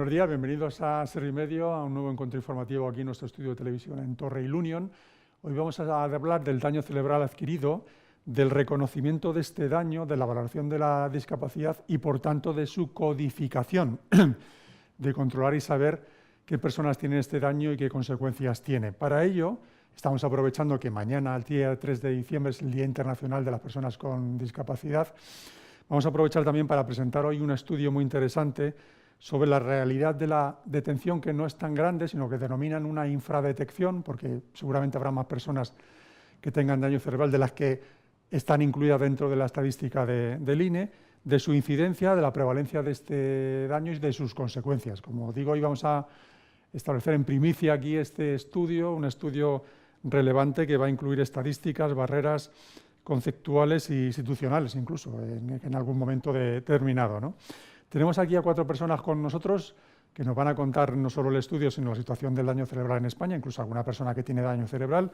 Buenos días, bienvenidos a Servimedio, a un nuevo encuentro informativo aquí en nuestro estudio de televisión en Torre y Union. Hoy vamos a hablar del daño cerebral adquirido, del reconocimiento de este daño, de la valoración de la discapacidad y, por tanto, de su codificación, de controlar y saber qué personas tienen este daño y qué consecuencias tiene. Para ello, estamos aprovechando que mañana, el día 3 de diciembre, es el Día Internacional de las Personas con Discapacidad. Vamos a aprovechar también para presentar hoy un estudio muy interesante sobre la realidad de la detención, que no es tan grande, sino que denominan una infradetección, porque seguramente habrá más personas que tengan daño cerebral de las que están incluidas dentro de la estadística del INE, de su incidencia, de la prevalencia de este daño y de sus consecuencias. Como digo, hoy vamos a establecer en primicia aquí este estudio, un estudio relevante que va a incluir estadísticas, barreras conceptuales e institucionales, incluso en algún momento determinado, ¿no? Tenemos aquí a 4 personas con nosotros que nos van a contar no solo el estudio, sino la situación del daño cerebral en España, incluso alguna persona que tiene daño cerebral.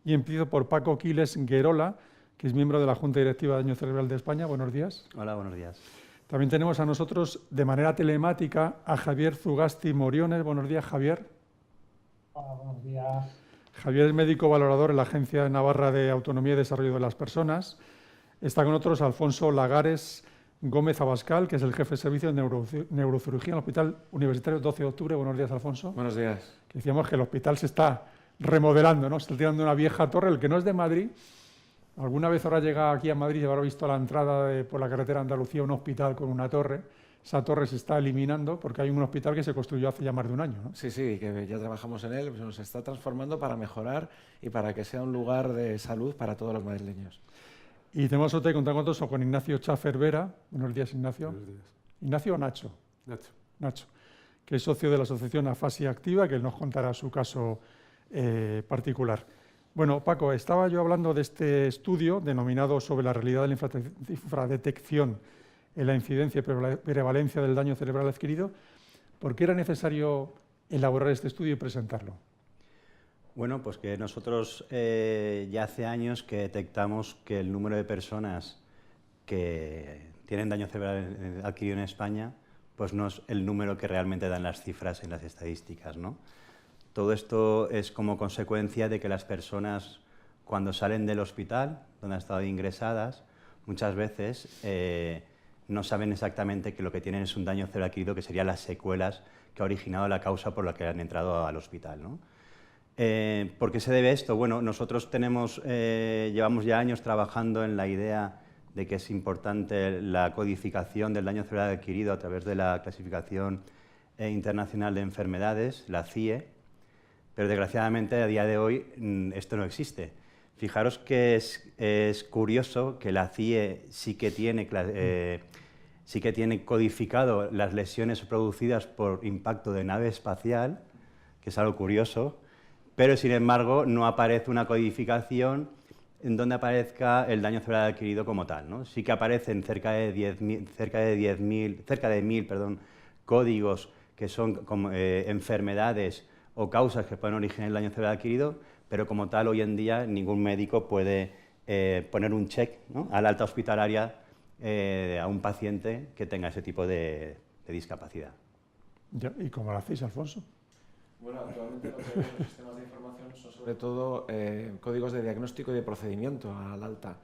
Y empiezo por Paco Quiles Guerola, que es miembro de la Junta Directiva de Daño Cerebral de España. Buenos días. Hola, buenos días. También tenemos a nosotros de manera telemática a Javier Zugasti Moriones. Buenos días, Javier. Hola, buenos días. Javier es médico valorador en la Agencia de Navarra de Autonomía y Desarrollo de las Personas. Está con nosotros Alfonso Lagares Gómez Abascal, que es el jefe de servicio de neurocirugía en el Hospital Universitario 12 de Octubre. Buenos días, Alfonso. Buenos días. Que decíamos que el hospital se está remodelando, ¿no? Se está tirando una vieja torre, el que no es de Madrid. Alguna vez habrá llegado aquí a Madrid y habrá visto a la entrada por la carretera de Andalucía un hospital con una torre. Esa torre se está eliminando porque hay un hospital que se construyó hace ya más de un año, ¿no? Sí, que ya trabajamos en él, pues nos está transformando para mejorar y para que sea un lugar de salud para todos los madrileños. Y tenemos suerte de contar con nosotros con Ignacio Chafer Vera. Buenos días, Ignacio. Buenos días. ¿Ignacio o Nacho? Nacho. Que es socio de la asociación Afasia Activa, que él nos contará su caso particular. Bueno, Paco, estaba yo hablando de este estudio denominado sobre la realidad de la infradetección en la incidencia y prevalencia del daño cerebral adquirido. ¿Por qué era necesario elaborar este estudio y presentarlo? Bueno, pues que nosotros ya hace años que detectamos que el número de personas que tienen daño cerebral adquirido en España pues no es el número que realmente dan las cifras en las estadísticas, ¿no? Todo esto es como consecuencia de que las personas, cuando salen del hospital, donde han estado ingresadas, muchas veces no saben exactamente que lo que tienen es un daño cerebral adquirido, que serían las secuelas que ha originado la causa por la que han entrado al hospital, ¿no? ¿Por qué se debe esto? Bueno, nosotros llevamos ya años trabajando en la idea de que es importante la codificación del daño cerebral adquirido a través de la clasificación internacional de enfermedades, la CIE, pero desgraciadamente a día de hoy esto no existe. Fijaros que es curioso que la CIE sí que tiene codificado las lesiones producidas por impacto de nave espacial, que es algo curioso, pero sin embargo no aparece una codificación en donde aparezca el daño cerebral adquirido como tal, ¿no? Sí que aparecen cerca de 1.000 códigos que son como, enfermedades o causas que pueden originar el daño cerebral adquirido, pero como tal hoy en día ningún médico puede poner un check, ¿no?, a la alta hospitalaria a un paciente que tenga ese tipo de discapacidad. Ya, ¿y cómo lo hacéis, Alfonso? Bueno, actualmente lo que vemos en los sistemas de información son sobre todo códigos de diagnóstico y de procedimiento al alta.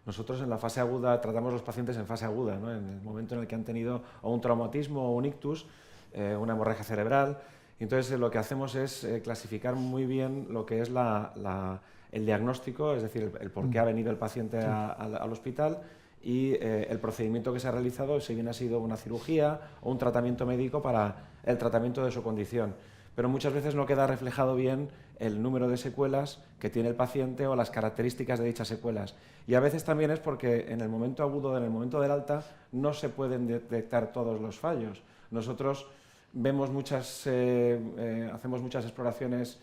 Nosotros en la fase aguda tratamos a los pacientes en fase aguda, ¿no?, en el momento en el que han tenido o un traumatismo o un ictus, una hemorragia cerebral. Y entonces lo que hacemos es clasificar muy bien lo que es el diagnóstico, es decir, el por qué ha venido el paciente al hospital, y el procedimiento que se ha realizado, si bien ha sido una cirugía o un tratamiento médico para el tratamiento de su condición. Pero muchas veces no queda reflejado bien el número de secuelas que tiene el paciente o las características de dichas secuelas. Y a veces también es porque en el momento agudo, en el momento del alta, no se pueden detectar todos los fallos. Nosotros hacemos muchas exploraciones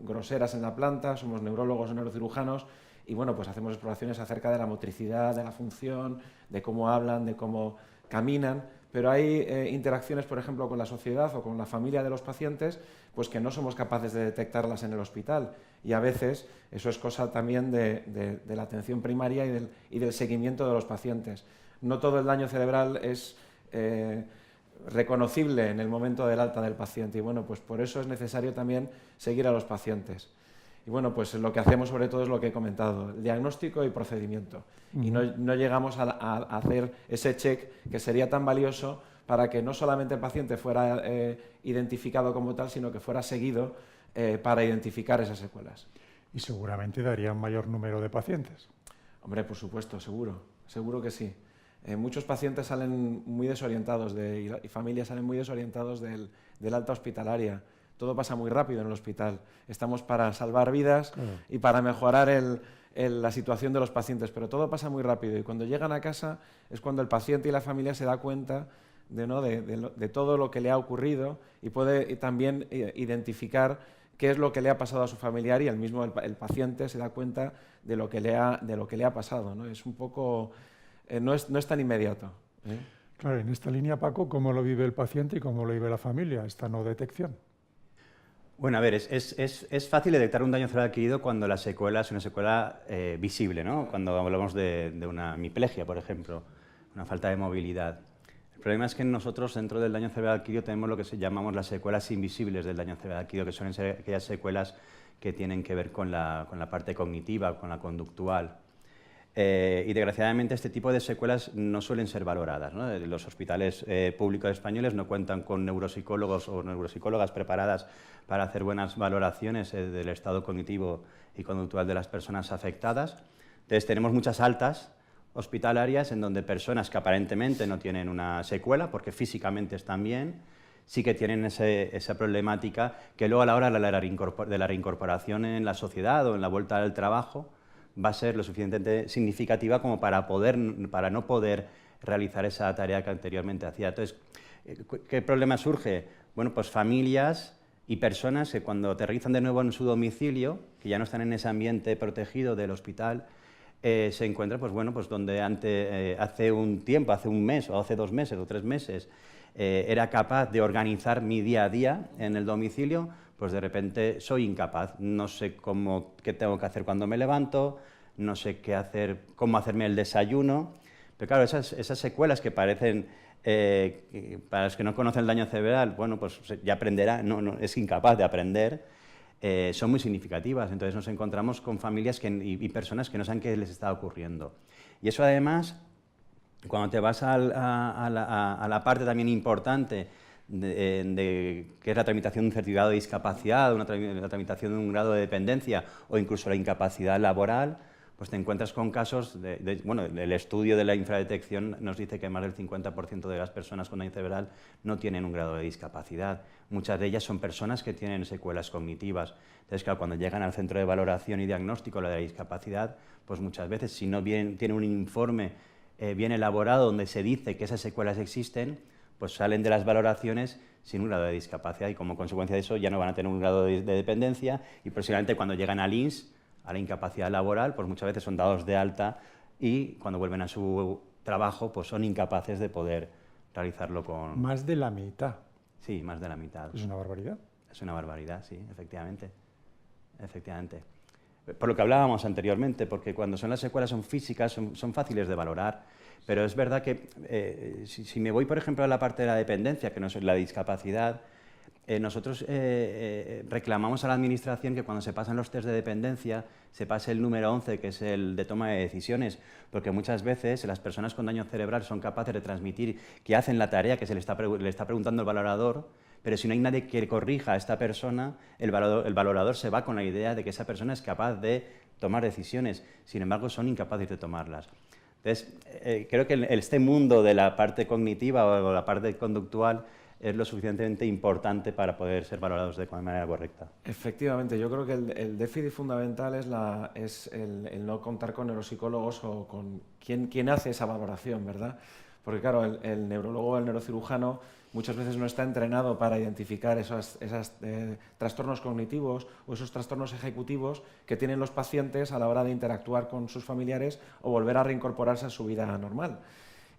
groseras en la planta, somos neurólogos o neurocirujanos, y bueno, pues hacemos exploraciones acerca de la motricidad, de la función, de cómo hablan, de cómo caminan, pero hay interacciones, por ejemplo, con la sociedad o con la familia de los pacientes, pues que no somos capaces de detectarlas en el hospital, y a veces eso es cosa también de la atención primaria y del seguimiento de los pacientes. No todo el daño cerebral es reconocible en el momento del alta del paciente. Y bueno, pues por eso es necesario también seguir a los pacientes. Y bueno, pues lo que hacemos sobre todo es lo que he comentado, el diagnóstico y procedimiento. Y no llegamos a hacer ese check que sería tan valioso para que no solamente el paciente fuera identificado como tal, sino que fuera seguido para identificar esas secuelas. Y seguramente daría un mayor número de pacientes. Hombre, por supuesto, seguro que sí. Muchos pacientes salen muy desorientados y familias salen muy desorientados del alta hospitalaria. Todo pasa muy rápido en el hospital. Estamos para salvar vidas y para mejorar la situación de los pacientes, pero todo pasa muy rápido y cuando llegan a casa es cuando el paciente y la familia se da cuenta de todo lo que le ha ocurrido y puede también identificar qué es lo que le ha pasado a su familiar y el paciente se da cuenta de lo que le ha pasado, ¿no? Es un poco... no es tan inmediato. Claro, en esta línea, Paco, ¿cómo lo vive el paciente y cómo lo vive la familia, esta no detección? Bueno, a ver, es fácil detectar un daño cerebral adquirido cuando la secuela es una secuela visible, ¿no? Cuando hablamos de una hemiplegia, por ejemplo, una falta de movilidad. El problema es que nosotros, dentro del daño cerebral adquirido, tenemos lo que llamamos las secuelas invisibles del daño cerebral adquirido, que suelen ser aquellas secuelas que tienen que ver con la parte cognitiva, con la conductual. Y desgraciadamente este tipo de secuelas no suelen ser valoradas, ¿no? Los hospitales públicos españoles no cuentan con neuropsicólogos o neuropsicólogas preparadas para hacer buenas valoraciones del estado cognitivo y conductual de las personas afectadas. Entonces tenemos muchas altas hospitalarias en donde personas que aparentemente no tienen una secuela, porque físicamente están bien, sí que tienen esa problemática que luego a la hora de la reincorporación en la sociedad o en la vuelta al trabajo va a ser lo suficientemente significativa como para no poder realizar esa tarea que anteriormente hacía. Entonces, ¿qué problema surge? Bueno, pues familias y personas que cuando aterrizan de nuevo en su domicilio, que ya no están en ese ambiente protegido del hospital, se encuentran, pues bueno, pues donde hace un tiempo, hace un mes o hace 2 meses o 3 meses, era capaz de organizar mi día a día en el domicilio, pues de repente soy incapaz, no sé qué tengo que hacer cuando me levanto, no sé qué hacer, cómo hacerme el desayuno, pero claro, esas secuelas que parecen, para los que no conocen el daño cerebral, bueno, pues ya aprenderá, no, es incapaz de aprender, son muy significativas, entonces nos encontramos con familias y personas que no saben qué les está ocurriendo. Y eso además, cuando te vas a la parte también importante, que es la tramitación de un certificado de discapacidad, la tramitación de un grado de dependencia o incluso la incapacidad laboral, pues te encuentras con casos, bueno, el estudio de la infradetección nos dice que más del 50% de las personas con daño cerebral no tienen un grado de discapacidad. Muchas de ellas son personas que tienen secuelas cognitivas. Entonces, claro, cuando llegan al centro de valoración y diagnóstico de la discapacidad, pues muchas veces, si no tienen un informe bien elaborado donde se dice que esas secuelas existen, pues salen de las valoraciones sin un grado de discapacidad y como consecuencia de eso ya no van a tener un grado de dependencia y posiblemente cuando llegan al INS, a la incapacidad laboral, pues muchas veces son dados de alta y cuando vuelven a su trabajo pues son incapaces de poder realizarlo con... Más de la mitad. Sí, más de la mitad. Es una barbaridad. Es una barbaridad, sí, efectivamente. Efectivamente. Por lo que hablábamos anteriormente, porque cuando son las secuelas son físicas, son fáciles de valorar, pero es verdad que si me voy, por ejemplo, a la parte de la dependencia, que no es la discapacidad, nosotros reclamamos a la Administración que cuando se pasan los test de dependencia se pase el número 11, que es el de toma de decisiones, porque muchas veces las personas con daño cerebral son capaces de transmitir que hacen la tarea que le está preguntando el valorador, pero si no hay nadie que corrija a esta persona, el valorador se va con la idea de que esa persona es capaz de tomar decisiones, sin embargo son incapaces de tomarlas. Entonces, creo que este mundo de la parte cognitiva o la parte conductual es lo suficientemente importante para poder ser valorados de manera correcta. Efectivamente, yo creo que el déficit fundamental es el no contar con neuropsicólogos o con quien hace esa valoración, ¿verdad? Porque claro, el neurólogo o el neurocirujano muchas veces no está entrenado para identificar esos trastornos cognitivos o esos trastornos ejecutivos que tienen los pacientes a la hora de interactuar con sus familiares o volver a reincorporarse a su vida normal.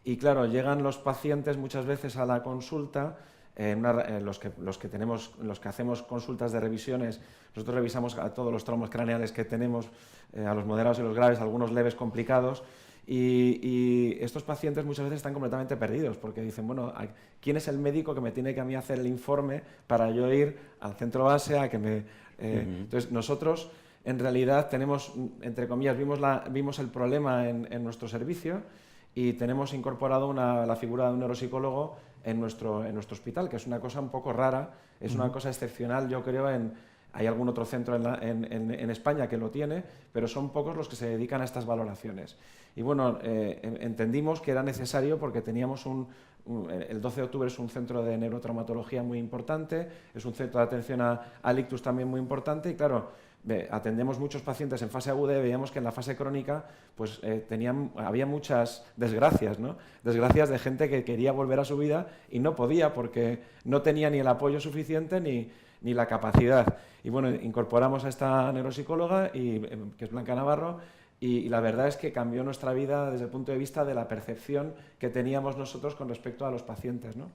Y claro, llegan los pacientes muchas veces a la consulta, los que hacemos consultas de revisiones, nosotros revisamos a todos los traumas craneales que tenemos, a los moderados y los graves, algunos leves complicados, Y estos pacientes muchas veces están completamente perdidos porque dicen, bueno, ¿quién es el médico que me tiene que a mí hacer el informe para yo ir al centro base a que me... Entonces, nosotros en realidad tenemos, entre comillas, vimos el problema en nuestro servicio y tenemos incorporado la figura de un neuropsicólogo en nuestro hospital, que es una cosa un poco rara, es una cosa excepcional, yo creo, hay algún otro centro en España que lo tiene, pero son pocos los que se dedican a estas valoraciones. Y bueno, entendimos que era necesario porque teníamos el 12 de octubre es un centro de neurotraumatología muy importante, es un centro de atención al ictus también muy importante y claro, atendemos muchos pacientes en fase aguda y veíamos que en la fase crónica pues, había muchas desgracias, ¿no? Desgracias de gente que quería volver a su vida y no podía porque no tenía ni el apoyo suficiente ni la capacidad. Y bueno, incorporamos a esta neuropsicóloga, que es Blanca Navarro, y la verdad es que cambió nuestra vida desde el punto de vista de la percepción que teníamos nosotros con respecto a los pacientes, ¿no?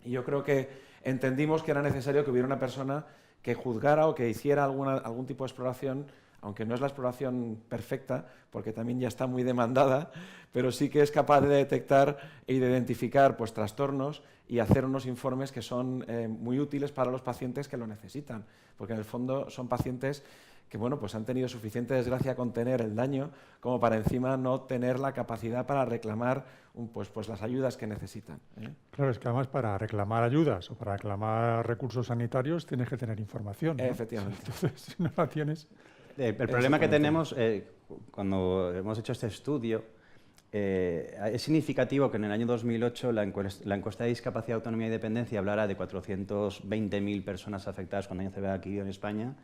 Y yo creo que entendimos que era necesario que hubiera una persona que juzgara o que hiciera algún tipo de exploración, aunque no es la exploración perfecta, porque también ya está muy demandada, pero sí que es capaz de detectar y de identificar pues, trastornos y hacer unos informes que son muy útiles para los pacientes que lo necesitan, porque en el fondo son pacientes que bueno, pues han tenido suficiente desgracia con tener el daño como para encima no tener la capacidad para reclamar pues las ayudas que necesitan, ¿eh? Claro, es que además para reclamar ayudas o para reclamar recursos sanitarios tienes que tener información, ¿no? Efectivamente. Entonces, si no la tienes... El problema que tenemos cuando hemos hecho este estudio, es significativo que en el año 2008 la encuesta de discapacidad, autonomía y dependencia hablara de 420.000 personas afectadas con daño cerebral adquirido en España,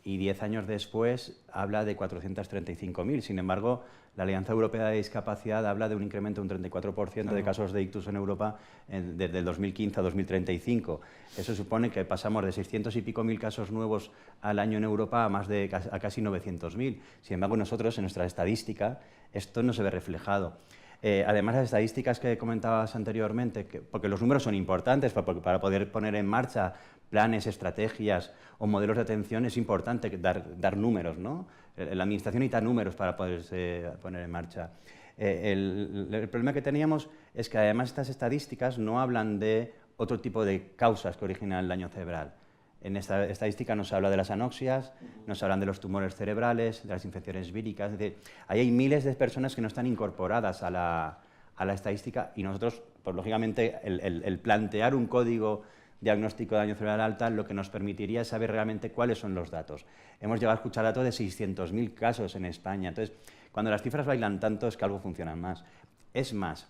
y 10 años después habla de 435.000. Sin embargo, la Alianza Europea de Discapacidad habla de un incremento de un 34% de casos de ictus en Europa desde el 2015 a 2035. Eso supone que pasamos de 600 y pico mil casos nuevos al año en Europa a casi 900.000. Sin embargo, nosotros, en nuestra estadística, esto no se ve reflejado. Además, las estadísticas que comentabas anteriormente, porque los números son importantes para poder poner en marcha planes, estrategias o modelos de atención, es importante dar números, ¿no? La administración necesita números para poderse poner en marcha. El problema que teníamos es que además estas estadísticas no hablan de otro tipo de causas que originan el daño cerebral. En esta estadística nos habla de las anoxias, nos hablan de los tumores cerebrales, de las infecciones víricas. Es decir, ahí hay miles de personas que no están incorporadas a la estadística y nosotros, pues lógicamente, el plantear un código diagnóstico de daño cerebral alta lo que nos permitiría es saber realmente cuáles son los datos. Hemos llegado a escuchar datos de 600.000 casos en España. Entonces, cuando las cifras bailan tanto es que algo funciona más. Es más,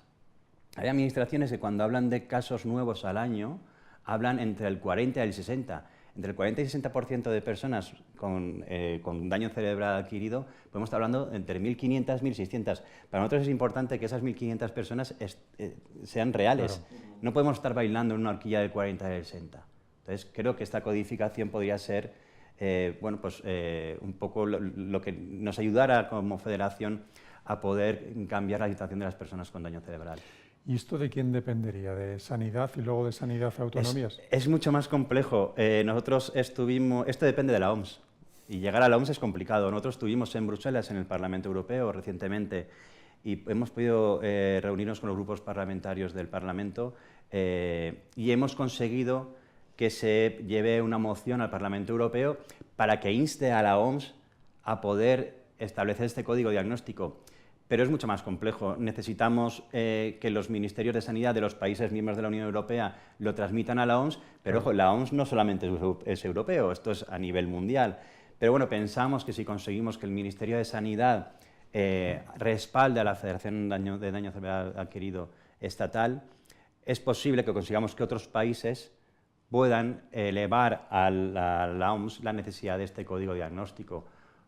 hay administraciones que cuando hablan de casos nuevos al año, hablan entre el 40 y el 60. Entre el 40 y el 60% de personas con daño cerebral adquirido, podemos estar hablando entre 1.500 y 1.600. Para nosotros es importante que esas 1.500 personas sean reales. Claro. No podemos estar bailando en una horquilla del 40 y del 60. Entonces, creo que esta codificación podría ser un poco lo que nos ayudara como federación a poder cambiar la situación de las personas con daño cerebral. ¿Y esto de quién dependería? ¿De sanidad y luego de sanidad a autonomías? Es mucho más complejo. Nosotros esto depende de la OMS, y llegar a la OMS es complicado. Nosotros estuvimos en Bruselas, en el Parlamento Europeo, recientemente, y hemos podido reunirnos con los grupos parlamentarios del Parlamento y hemos conseguido que se lleve una moción al Parlamento Europeo para que inste a la OMS a poder establecer este código diagnóstico. Pero es mucho más complejo. Necesitamos que los ministerios de sanidad de los países miembros de la Unión Europea lo transmitan a la OMS, pero ojo, la OMS no solamente es europeo, esto es a nivel mundial. Pero bueno, pensamos que si conseguimos que el Ministerio de Sanidad respalde a la Federación de Daño Cerebral Adquirido estatal, es posible que consigamos que otros países puedan elevar a la OMS la necesidad de este código diagnóstico,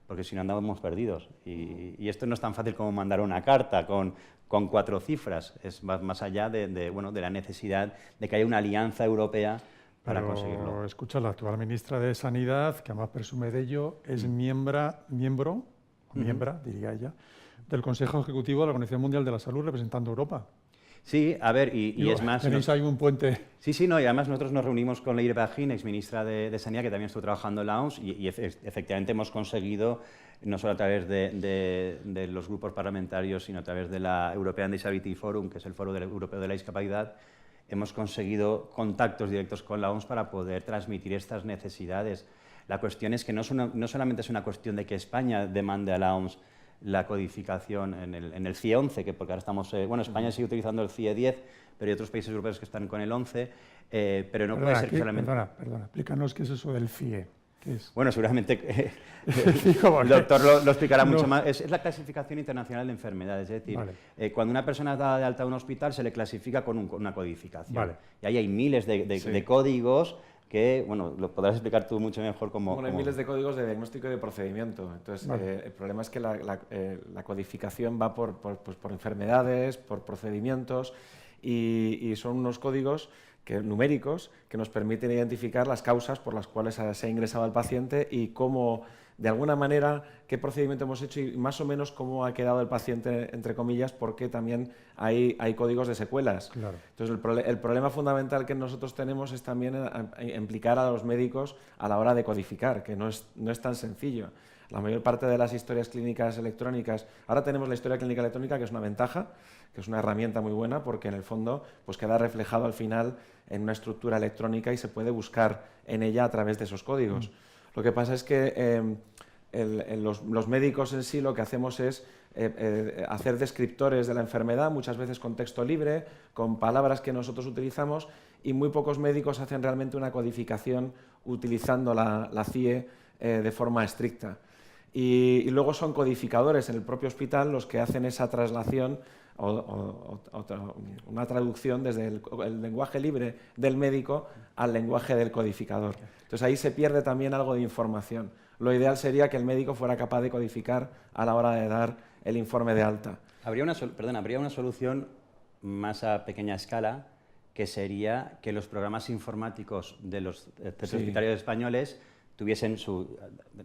porque si no andamos perdidos. Y esto no es tan fácil como mandar una carta con 4 cifras, es más allá de la necesidad de que haya una alianza europea para conseguirlo. Escucha, la actual ministra de Sanidad, que además presume de ello, es miembro, diría ella, del Consejo Ejecutivo de la Organización Mundial de la Salud representando a Europa. Sí, a ver, y es más... Tenéis ahí un puente. Sí, no, y además nosotros nos reunimos con Leire Brahim, exministra de Sanidad, que también estuvo trabajando en la OMS, y efectivamente hemos conseguido, no solo a través de los grupos parlamentarios, sino a través de la European Disability Forum, que es el Foro Europeo de la Discapacidad, hemos conseguido contactos directos con la OMS para poder transmitir estas necesidades. La cuestión es que no solamente es una cuestión de que España demande a la OMS la codificación en el CIE 11, que porque ahora estamos, España sigue utilizando el CIE 10, pero hay otros países europeos que están con el 11, pero no puede ser que solamente... Perdona, explícanos qué es eso del CIE. ¿Qué es? Bueno, seguramente el doctor lo explicará mucho más. Es la clasificación internacional de enfermedades, es decir, cuando una persona da de alta a un hospital se le clasifica con una codificación. Vale. Y ahí hay miles de códigos que, bueno, lo podrás explicar tú mucho mejor cómo... Bueno, hay miles de códigos de diagnóstico y de procedimiento. Entonces, el problema es que la codificación va por enfermedades, por procedimientos, y son unos códigos numéricos que nos permiten identificar las causas por las cuales se ha ingresado al paciente y cómo, de alguna manera, qué procedimiento hemos hecho y más o menos cómo ha quedado el paciente, entre comillas, porque también hay códigos de secuelas. Claro. Entonces, el problema fundamental que nosotros tenemos es también implicar a los médicos a la hora de codificar, que no es tan sencillo. La mayor parte de las historias clínicas electrónicas, ahora tenemos la historia clínica electrónica, que es una ventaja, que es una herramienta muy buena, porque en el fondo pues queda reflejado al final en una estructura electrónica y se puede buscar en ella a través de esos códigos. Lo que pasa es que los médicos en sí lo que hacemos es hacer descriptores de la enfermedad, muchas veces con texto libre, con palabras que nosotros utilizamos, y muy pocos médicos hacen realmente una codificación utilizando la CIE de forma estricta. Y luego son codificadores en el propio hospital los que hacen esa traslación una traducción desde el lenguaje libre del médico al lenguaje del codificador. Entonces ahí se pierde también algo de información. Lo ideal sería que el médico fuera capaz de codificar a la hora de dar el informe de alta. Habría una solución más a pequeña escala, que sería que los programas informáticos de los centros hospitalarios españoles tuviesen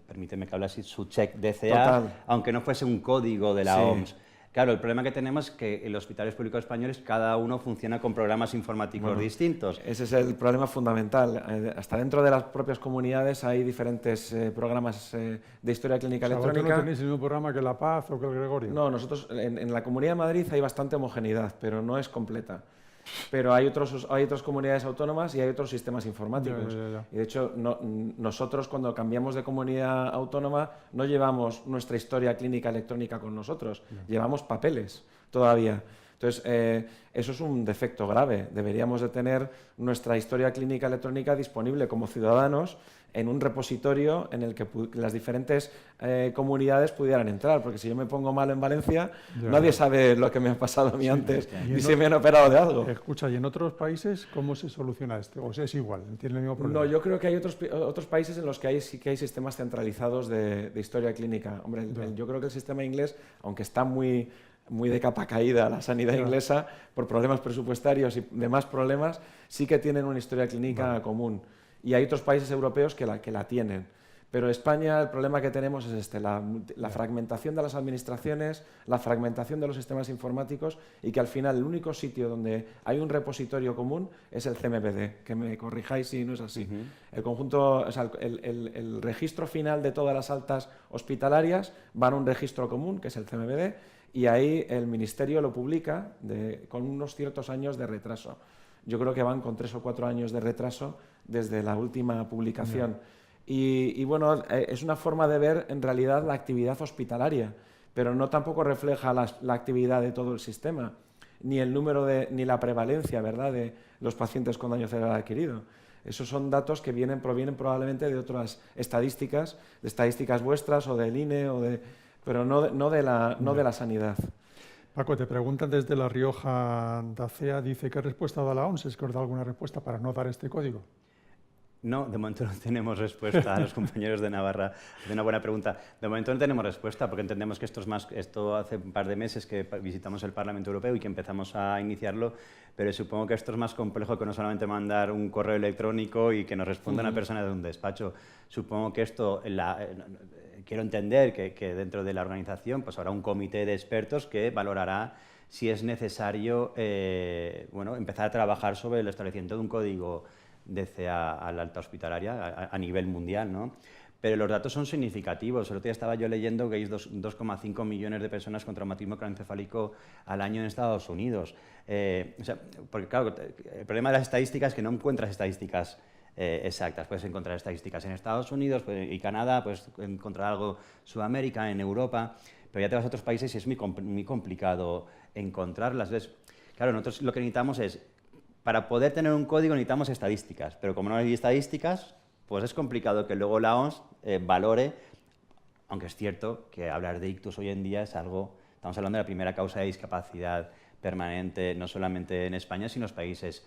permíteme que hable así, su check DCA, Total. aunque no fuese un código de la OMS. Claro, el problema que tenemos es que en los hospitales públicos españoles cada uno funciona con programas informáticos distintos. Ese es el problema fundamental. Hasta dentro de las propias comunidades hay diferentes programas de historia clínica electrónica. ¿Vosotros no tenéis el mismo programa que La Paz o que el Gregorio? No, nosotros en la Comunidad de Madrid hay bastante homogeneidad, pero no es completa. Pero hay otras comunidades autónomas y hay otros sistemas informáticos. Ya. Y de hecho, nosotros cuando cambiamos de comunidad autónoma no llevamos nuestra historia clínica electrónica con nosotros, llevamos papeles todavía. Entonces, eso es un defecto grave. Deberíamos de tener nuestra historia clínica electrónica disponible como ciudadanos en un repositorio en el que las diferentes comunidades pudieran entrar, porque si yo me pongo mal en Valencia, nadie sabe lo que me ha pasado a mí antes y si me han operado de algo. Escucha, ¿y en otros países cómo se soluciona esto? ¿O sea, es igual? ¿Tiene el mismo problema? No, yo creo que hay otros países en los que sí que hay sistemas centralizados de historia clínica. Hombre, yo creo que el sistema inglés, aunque está muy de capa caída la sanidad inglesa, por problemas presupuestarios y demás problemas, sí que tienen una historia clínica común. Y hay otros países europeos que la tienen. Pero España, el problema que tenemos es la fragmentación de las administraciones, la fragmentación de los sistemas informáticos, y que al final el único sitio donde hay un repositorio común es el CMPD, que me corrijáis si no es así. El conjunto, o sea, el registro final de todas las altas hospitalarias va a un registro común, que es el CMPD, y ahí el Ministerio lo publica con unos ciertos años de retraso. Yo creo que van con 3 o 4 años de retraso desde la última publicación. Y bueno, es una forma de ver en realidad la actividad hospitalaria, pero no tampoco refleja la actividad de todo el sistema, ni el número ni la prevalencia, ¿verdad?, de los pacientes con daño cerebral adquirido. Esos son datos que provienen probablemente de otras estadísticas, de estadísticas vuestras o del INE, pero no de la sanidad. Paco, te preguntan desde La Rioja, Dacea, dice, ¿qué respuesta da la OMS? ¿Es que os da alguna respuesta para no dar este código? No, de momento no tenemos respuesta a los compañeros de Navarra. De una buena pregunta. De momento no tenemos respuesta porque entendemos que esto hace un par de meses que visitamos el Parlamento Europeo y que empezamos a iniciarlo, pero supongo que esto es más complejo que no solamente mandar un correo electrónico y que nos responda una persona de un despacho. Supongo que esto, quiero entender que dentro de la organización pues habrá un comité de expertos que valorará si es necesario bueno, empezar a trabajar sobre el establecimiento de un código DCA a la alta hospitalaria a nivel mundial, ¿no? Pero los datos son significativos. El otro día estaba yo leyendo que hay 2,5 millones de personas con traumatismo craneoencefálico al año en Estados Unidos. O sea, porque claro, el problema de las estadísticas es que no encuentras estadísticas exactas. Puedes encontrar estadísticas en Estados Unidos y Canadá, puedes encontrar algo en Sudamérica, en Europa, pero ya te vas a otros países y es muy complicado encontrarlas. Entonces, claro, nosotros lo que necesitamos es, para poder tener un código necesitamos estadísticas, pero como no hay estadísticas, pues es complicado que luego la OMS valore, aunque es cierto que hablar de ictus hoy en día es algo, estamos hablando de la primera causa de discapacidad permanente, no solamente en España, sino en los países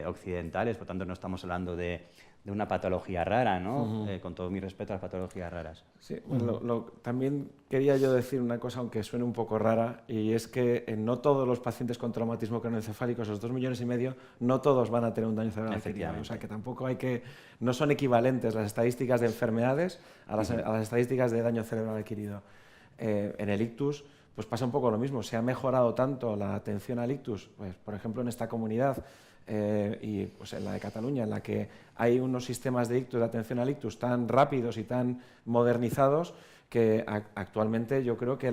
occidentales, por tanto no estamos hablando de una patología rara, ¿no? Con todo mi respeto a las patologías raras. Sí, bueno, también quería yo decir una cosa, aunque suene un poco rara, y es que no todos los pacientes con traumatismo craneoencefálico, esos 2,5 millones, no todos van a tener un daño cerebral adquirido. O sea, que tampoco hay que... No son equivalentes las estadísticas de enfermedades a las estadísticas de daño cerebral adquirido. En el ictus, pues pasa un poco lo mismo. Se ha mejorado tanto la atención al ictus, pues, por ejemplo, en esta comunidad, y pues en la de Cataluña, en la que hay unos sistemas de ictus, de atención al ictus tan rápidos y tan modernizados que actualmente yo creo que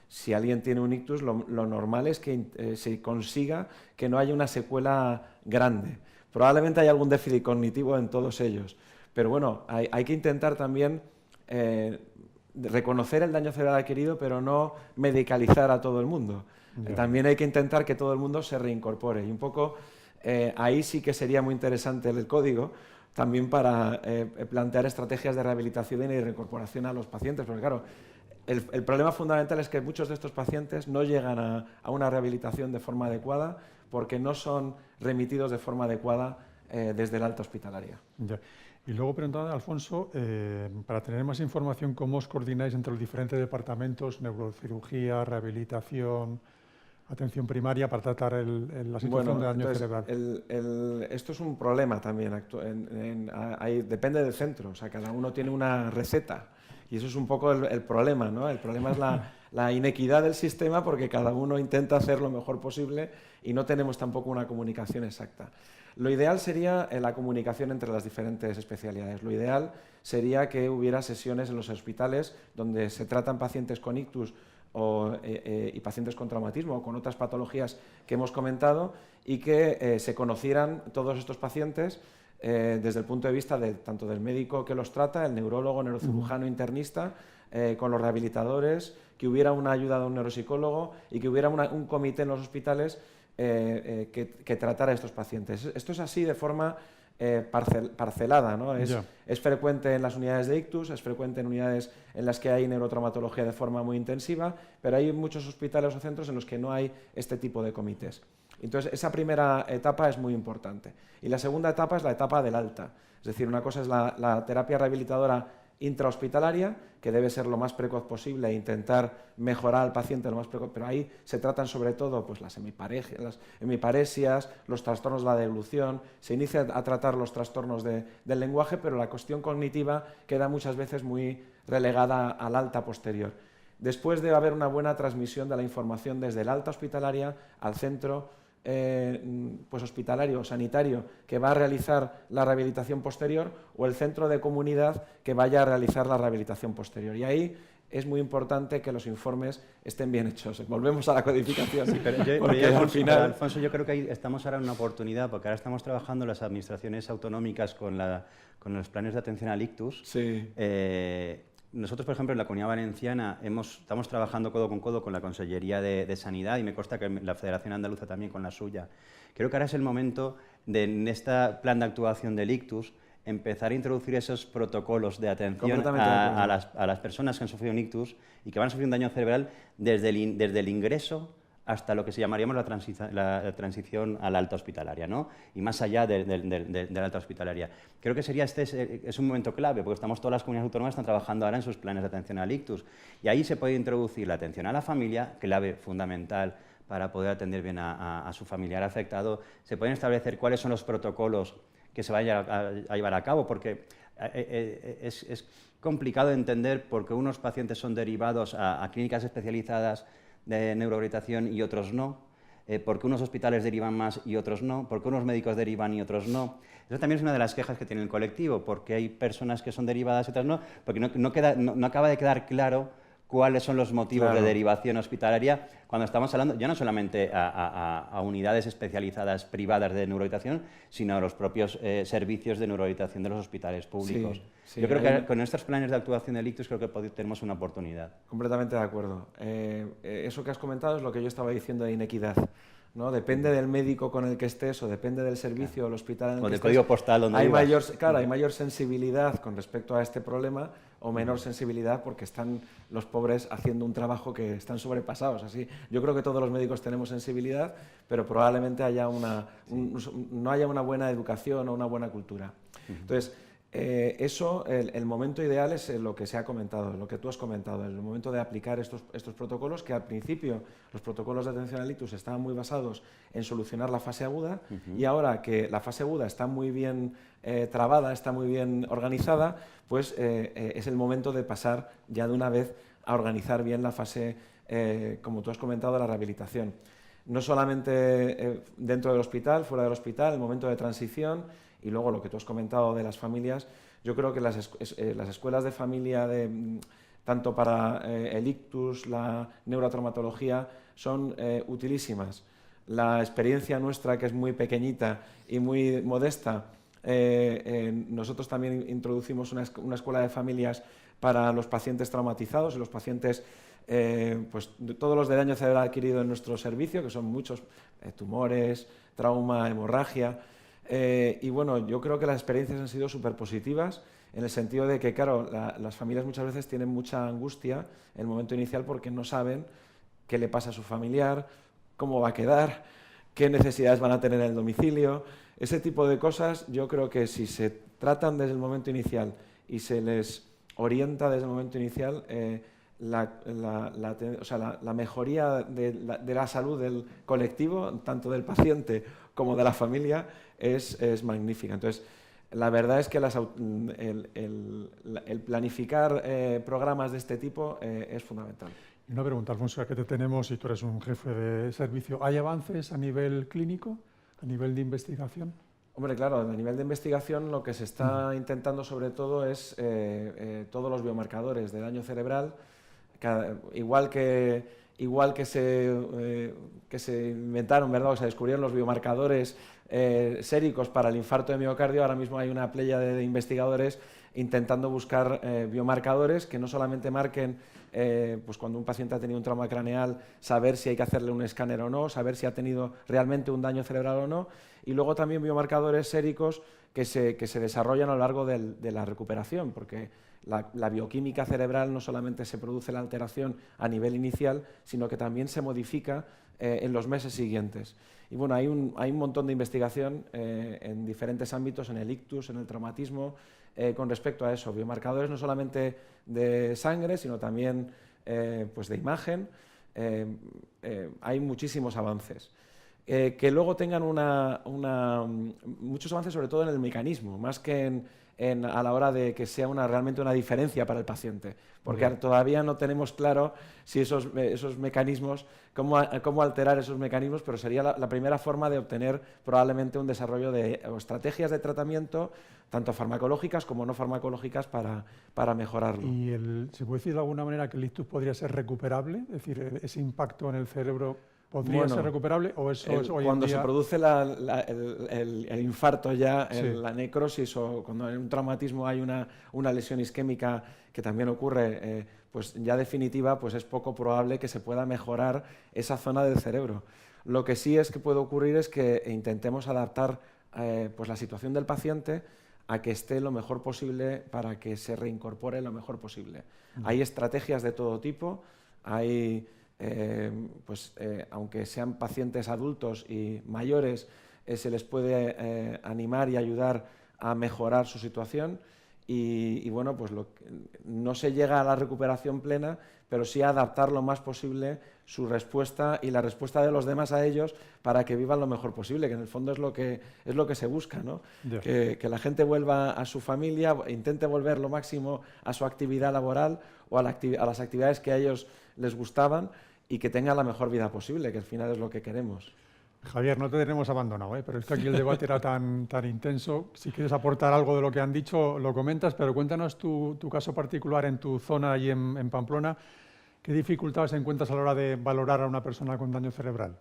si alguien tiene un ictus, lo normal es que se consiga que no haya una secuela grande. Probablemente hay algún déficit cognitivo en todos ellos, pero bueno, hay que intentar también reconocer el daño cerebral adquirido, pero no medicalizar a todo el mundo. También hay que intentar que todo el mundo se reincorpore. Y un poco ahí sí que sería muy interesante el código, también para plantear estrategias de rehabilitación y de reincorporación a los pacientes. Porque claro, el problema fundamental es que muchos de estos pacientes no llegan a una rehabilitación de forma adecuada porque no son remitidos de forma adecuada desde la alta hospitalaria. Ya. Y luego preguntaba, Alfonso, para tener más información, ¿cómo os coordináis entre los diferentes departamentos, neurocirugía, rehabilitación, atención primaria, para tratar la situación de daño cerebral? Esto es un problema también. Depende del centro, o sea, cada uno tiene una receta. Y eso es un poco el problema, ¿no? El problema es la inequidad del sistema porque cada uno intenta hacer lo mejor posible y no tenemos tampoco una comunicación exacta. Lo ideal sería la comunicación entre las diferentes especialidades. Lo ideal sería que hubiera sesiones en los hospitales donde se tratan pacientes con ictus y pacientes con traumatismo o con otras patologías que hemos comentado y que se conocieran todos estos pacientes desde el punto de vista tanto del médico que los trata, el neurólogo, neurocirujano, internista, con los rehabilitadores, que hubiera una ayuda de un neuropsicólogo y que hubiera un comité en los hospitales que tratara a estos pacientes. Esto es así de forma parcelada, ¿no? Es frecuente en las unidades de ictus, es frecuente en unidades en las que hay neurotraumatología de forma muy intensiva, pero hay muchos hospitales o centros en los que no hay este tipo de comités. Entonces, esa primera etapa es muy importante. Y la segunda etapa es la etapa del alta. Es decir, una cosa es la terapia rehabilitadora intrahospitalaria, que debe ser lo más precoz posible e intentar mejorar al paciente lo más precoz, pero ahí se tratan sobre todo pues, las hemiparesias, los trastornos de la devolución, se inicia a tratar los trastornos del lenguaje, pero la cuestión cognitiva queda muchas veces muy relegada al alta posterior. Después debe haber una buena transmisión de la información desde el alta hospitalaria al centro pues hospitalario o sanitario que va a realizar la rehabilitación posterior o el centro de comunidad que vaya a realizar la rehabilitación posterior. Y ahí es muy importante que los informes estén bien hechos. Volvemos a la codificación. Sí, pero al final... Alfonso, yo creo que ahí estamos ahora en una oportunidad, porque ahora estamos trabajando las administraciones autonómicas con los planes de atención al ictus. Sí. Nosotros, por ejemplo, en la Comunidad Valenciana estamos trabajando codo con codo con la Consellería de Sanidad y me consta que la Federación Andaluza también con la suya. Creo que ahora es el momento en este plan de actuación del ictus empezar a introducir esos protocolos de atención a las personas que han sufrido un ictus y que van a sufrir un daño cerebral desde el ingreso hasta lo que se llamaríamos la transición a la alta hospitalaria, ¿no? Y más allá de la alta hospitalaria. Creo que es un momento clave, porque todas las comunidades autónomas están trabajando ahora en sus planes de atención al ictus. Y ahí se puede introducir la atención a la familia, clave fundamental para poder atender bien a su familiar afectado. Se pueden establecer cuáles son los protocolos que se vayan a llevar a cabo, porque es complicado entender por qué unos pacientes son derivados a clínicas especializadas de neuroorientación y otros no, por qué unos hospitales derivan más y otros no, por qué unos médicos derivan y otros no. Eso también es una de las quejas que tiene el colectivo, porque hay personas que son derivadas y otras no, porque no acaba de quedar claro cuáles son los motivos de derivación hospitalaria cuando estamos hablando ya no solamente a unidades especializadas privadas de neuroorientación, sino a los propios servicios de neuroorientación de los hospitales públicos. Sí, yo creo que con estos planes de actuación del ictus creo que tenemos una oportunidad. Completamente de acuerdo. Eso que has comentado es lo que yo estaba diciendo de inequidad, ¿no? Depende del médico con el que estés o depende del servicio o el hospital en el que estés. O del código postal donde vivas. Hay mayor sensibilidad con respecto a este problema o menor sensibilidad porque están los pobres haciendo un trabajo que están sobrepasados. Así, yo creo que todos los médicos tenemos sensibilidad, pero probablemente no haya una buena educación o una buena cultura. Entonces, el momento ideal es lo que se ha comentado, lo que tú has comentado, el momento de aplicar estos protocolos, que al principio los protocolos de atención al ictus estaban muy basados en solucionar la fase aguda y ahora que la fase aguda está muy bien trabada, está muy bien organizada, pues es el momento de pasar ya de una vez a organizar bien la fase, como tú has comentado, de la rehabilitación. No solamente dentro del hospital, fuera del hospital, el momento de transición. Y luego lo que tú has comentado de las familias, yo creo que las escuelas de familia, tanto para el ictus, la neurotraumatología, son utilísimas. La experiencia nuestra, que es muy pequeñita y muy modesta, nosotros también introducimos una escuela de familias para los pacientes traumatizados y los pacientes, pues todos los de daño cerebral adquirido en nuestro servicio, que son muchos, tumores, trauma, hemorragia. Y bueno, yo creo que las experiencias han sido súper positivas en el sentido de que, claro, las familias muchas veces tienen mucha angustia en el momento inicial porque no saben qué le pasa a su familiar, cómo va a quedar, qué necesidades van a tener en el domicilio. Ese tipo de cosas yo creo que si se tratan desde el momento inicial y se les orienta desde el momento inicial, la mejoría de la salud del colectivo, tanto del paciente como de la familia, es magnífica. Entonces, la verdad es que el planificar programas de este tipo es fundamental. Y una pregunta, Alfonso, ya que te tenemos y tú eres un jefe de servicio, ¿hay avances a nivel clínico, a nivel de investigación? Hombre, claro, a nivel de investigación lo que se está intentando sobre todo es todos los biomarcadores de daño cerebral, igual que se inventaron, ¿verdad? O se descubrieron los biomarcadores séricos para el infarto de miocardio, ahora mismo hay una playa de investigadores intentando buscar biomarcadores que no solamente marquen pues cuando un paciente ha tenido un trauma craneal, saber si hay que hacerle un escáner o no, saber si ha tenido realmente un daño cerebral o no, y luego también biomarcadores séricos que se desarrollan a lo largo de la recuperación, porque la bioquímica cerebral no solamente se produce la alteración a nivel inicial, sino que también se modifica en los meses siguientes. Y bueno, hay un montón de investigación en diferentes ámbitos, en el ictus, en el traumatismo, con respecto a eso, biomarcadores no solamente de sangre, sino también pues de imagen. Hay muchísimos avances. Que luego tengan muchos avances sobre todo en el mecanismo, más que a la hora de que sea realmente una diferencia para el paciente, porque todavía no tenemos claro si esos mecanismos, cómo alterar esos mecanismos, pero sería la primera forma de obtener probablemente un desarrollo de estrategias de tratamiento, tanto farmacológicas como no farmacológicas, para mejorarlo. ¿Y se puede decir de alguna manera que el ictus podría ser recuperable? Es decir, ese impacto en el cerebro ¿podría ser recuperable o eso es hoy en día? Cuando se produce el infarto ya, la necrosis, o cuando en un traumatismo hay una lesión isquémica que también ocurre, pues ya definitiva, pues es poco probable que se pueda mejorar esa zona del cerebro. Lo que sí es que puede ocurrir es que intentemos adaptar pues la situación del paciente a que esté lo mejor posible para que se reincorpore lo mejor posible. Hay estrategias de todo tipo, hay... aunque sean pacientes adultos y mayores, se les puede animar y ayudar a mejorar su situación y bueno, pues no se llega a la recuperación plena, pero sí a adaptar lo más posible su respuesta y la respuesta de los demás a ellos para que vivan lo mejor posible, que en el fondo es lo que se busca, ¿no? Que la gente vuelva a su familia, intente volver lo máximo a su actividad laboral o a las actividades que a ellos les gustaban y que tenga la mejor vida posible, que al final es lo que queremos. Javier, no te tenemos abandonado, pero es que aquí el debate era tan intenso. Si quieres aportar algo de lo que han dicho, lo comentas, pero cuéntanos tu caso particular en tu zona allí en Pamplona. ¿Qué dificultades encuentras a la hora de valorar a una persona con daño cerebral?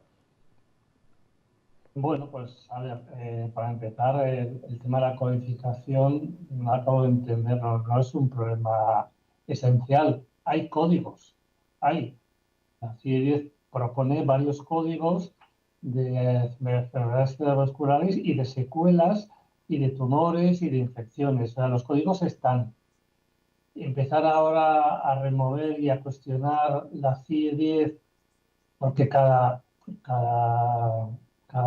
Bueno, pues a ver, para empezar, el tema de la codificación, no acabo de entenderlo, no es un problema esencial. Hay códigos, hay. La CIE-10 propone varios códigos de enfermedades cerebrovasculares y de secuelas y de tumores y de infecciones. O sea, los códigos están. Empezar ahora a remover y a cuestionar la CIE-10 porque cada, cada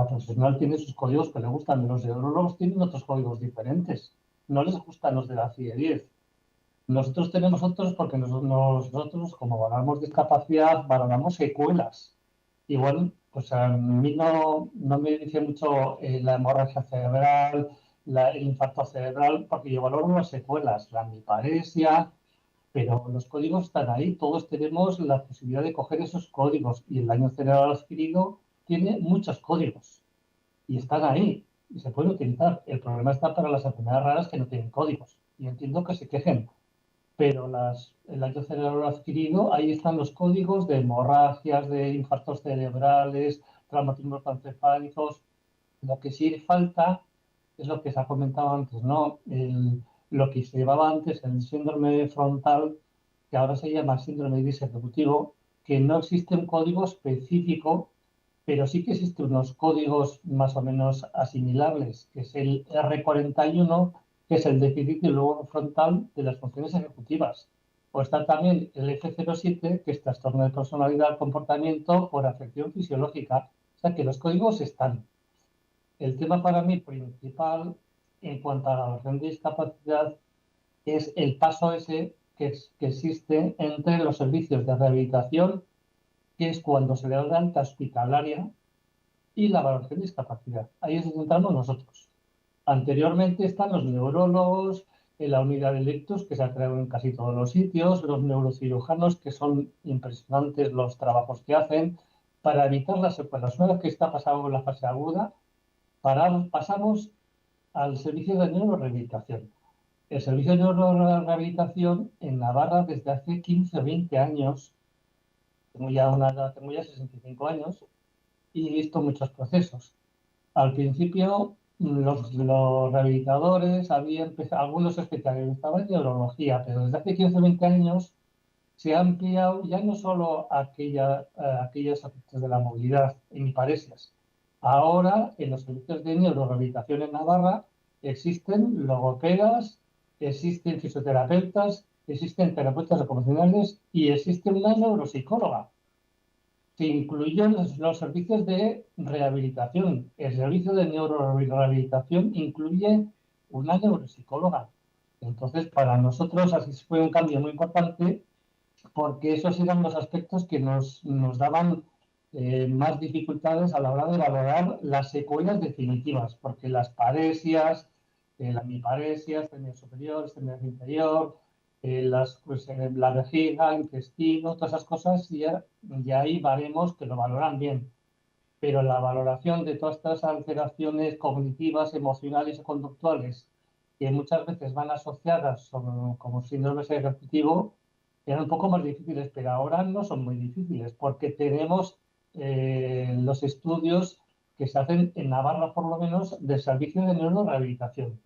profesional tiene sus códigos que le gustan. Los neurólogos tienen otros códigos diferentes. No les gustan los de la CIE-10. Nosotros tenemos otros porque nosotros, como valoramos discapacidad, valoramos secuelas. Igual, pues a mí no me dice mucho la hemorragia cerebral, el infarto cerebral, porque yo valoro las secuelas, la hemiparesia, pero los códigos están ahí. Todos tenemos la posibilidad de coger esos códigos y el daño cerebral adquirido tiene muchos códigos y están ahí y se pueden utilizar. El problema está para las enfermedades raras que no tienen códigos y entiendo que se quejen, pero el daño cerebral adquirido, ahí están los códigos de hemorragias, de infartos cerebrales, traumatismos encefálicos. Lo que sí falta es lo que se ha comentado antes, ¿no? Lo que se llevaba antes, el síndrome frontal, que ahora se llama síndrome disejecutivo, que no existe un código específico, pero sí que existen unos códigos más o menos asimilables, que es el R41, que es el déficit del lobo frontal de las funciones ejecutivas. O está también el F07, que es trastorno de personalidad, comportamiento por afección fisiológica. O sea que los códigos están. El tema para mí principal en cuanto a la evaluación de discapacidad es el paso ese que existe entre los servicios de rehabilitación, que es cuando se le da la alta hospitalaria, y la valoración de discapacidad. Ahí es donde entramos nosotros. Anteriormente están los neurólogos, en la unidad de electos, que se ha creado en casi todos los sitios, los neurocirujanos, que son impresionantes los trabajos que hacen para evitar las secuelas. Una vez que está pasado la fase aguda, pasamos al servicio de neurorehabilitación. El servicio de neurorehabilitación en Navarra desde hace 15 o 20 años, tengo ya 65 años, y he visto muchos procesos. Al principio, los rehabilitadores algunos se especializaban en neurología, pero desde hace 15 o 20 años se ha ampliado ya no solo aquellos aspectos de la movilidad, hemiparesias. Ahora, en los servicios de neurorehabilitación en Navarra, existen logopedas, existen fisioterapeutas, existen terapeutas ocupacionales y existe una neuropsicóloga. Se incluyen los servicios de rehabilitación. El servicio de neurorehabilitación incluye una neuropsicóloga. Entonces, para nosotros así fue un cambio muy importante porque esos eran los aspectos que nos daban más dificultades a la hora de valorar las secuelas definitivas, porque las paresias, la hemiparesia, extremidad superior, extremidad inferior, la vejiga, intestino, todas esas cosas, ya ahí veremos que lo valoran bien. Pero la valoración de todas estas alteraciones cognitivas, emocionales y conductuales, que muchas veces van asociadas como síndrome ejecutivo, eran un poco más difíciles, pero ahora no son muy difíciles, porque tenemos los estudios que se hacen en Navarra, por lo menos, del servicio de neurorehabilitación,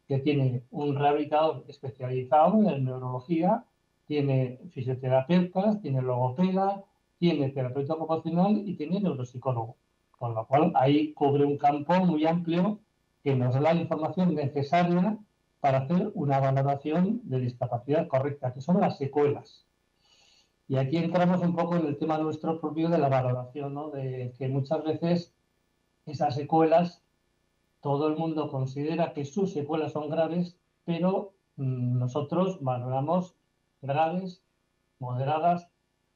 que tiene un rehabilitador especializado en neurología, tiene fisioterapeutas, tiene logopeda, tiene terapeuta ocupacional y tiene neuropsicólogo. Con lo cual, ahí cubre un campo muy amplio que nos da la información necesaria para hacer una valoración de discapacidad correcta, que son las secuelas. Y aquí entramos un poco en el tema nuestro propio de la valoración, ¿no? De que muchas veces esas secuelas, todo el mundo considera que sus secuelas son graves, pero nosotros valoramos graves, moderadas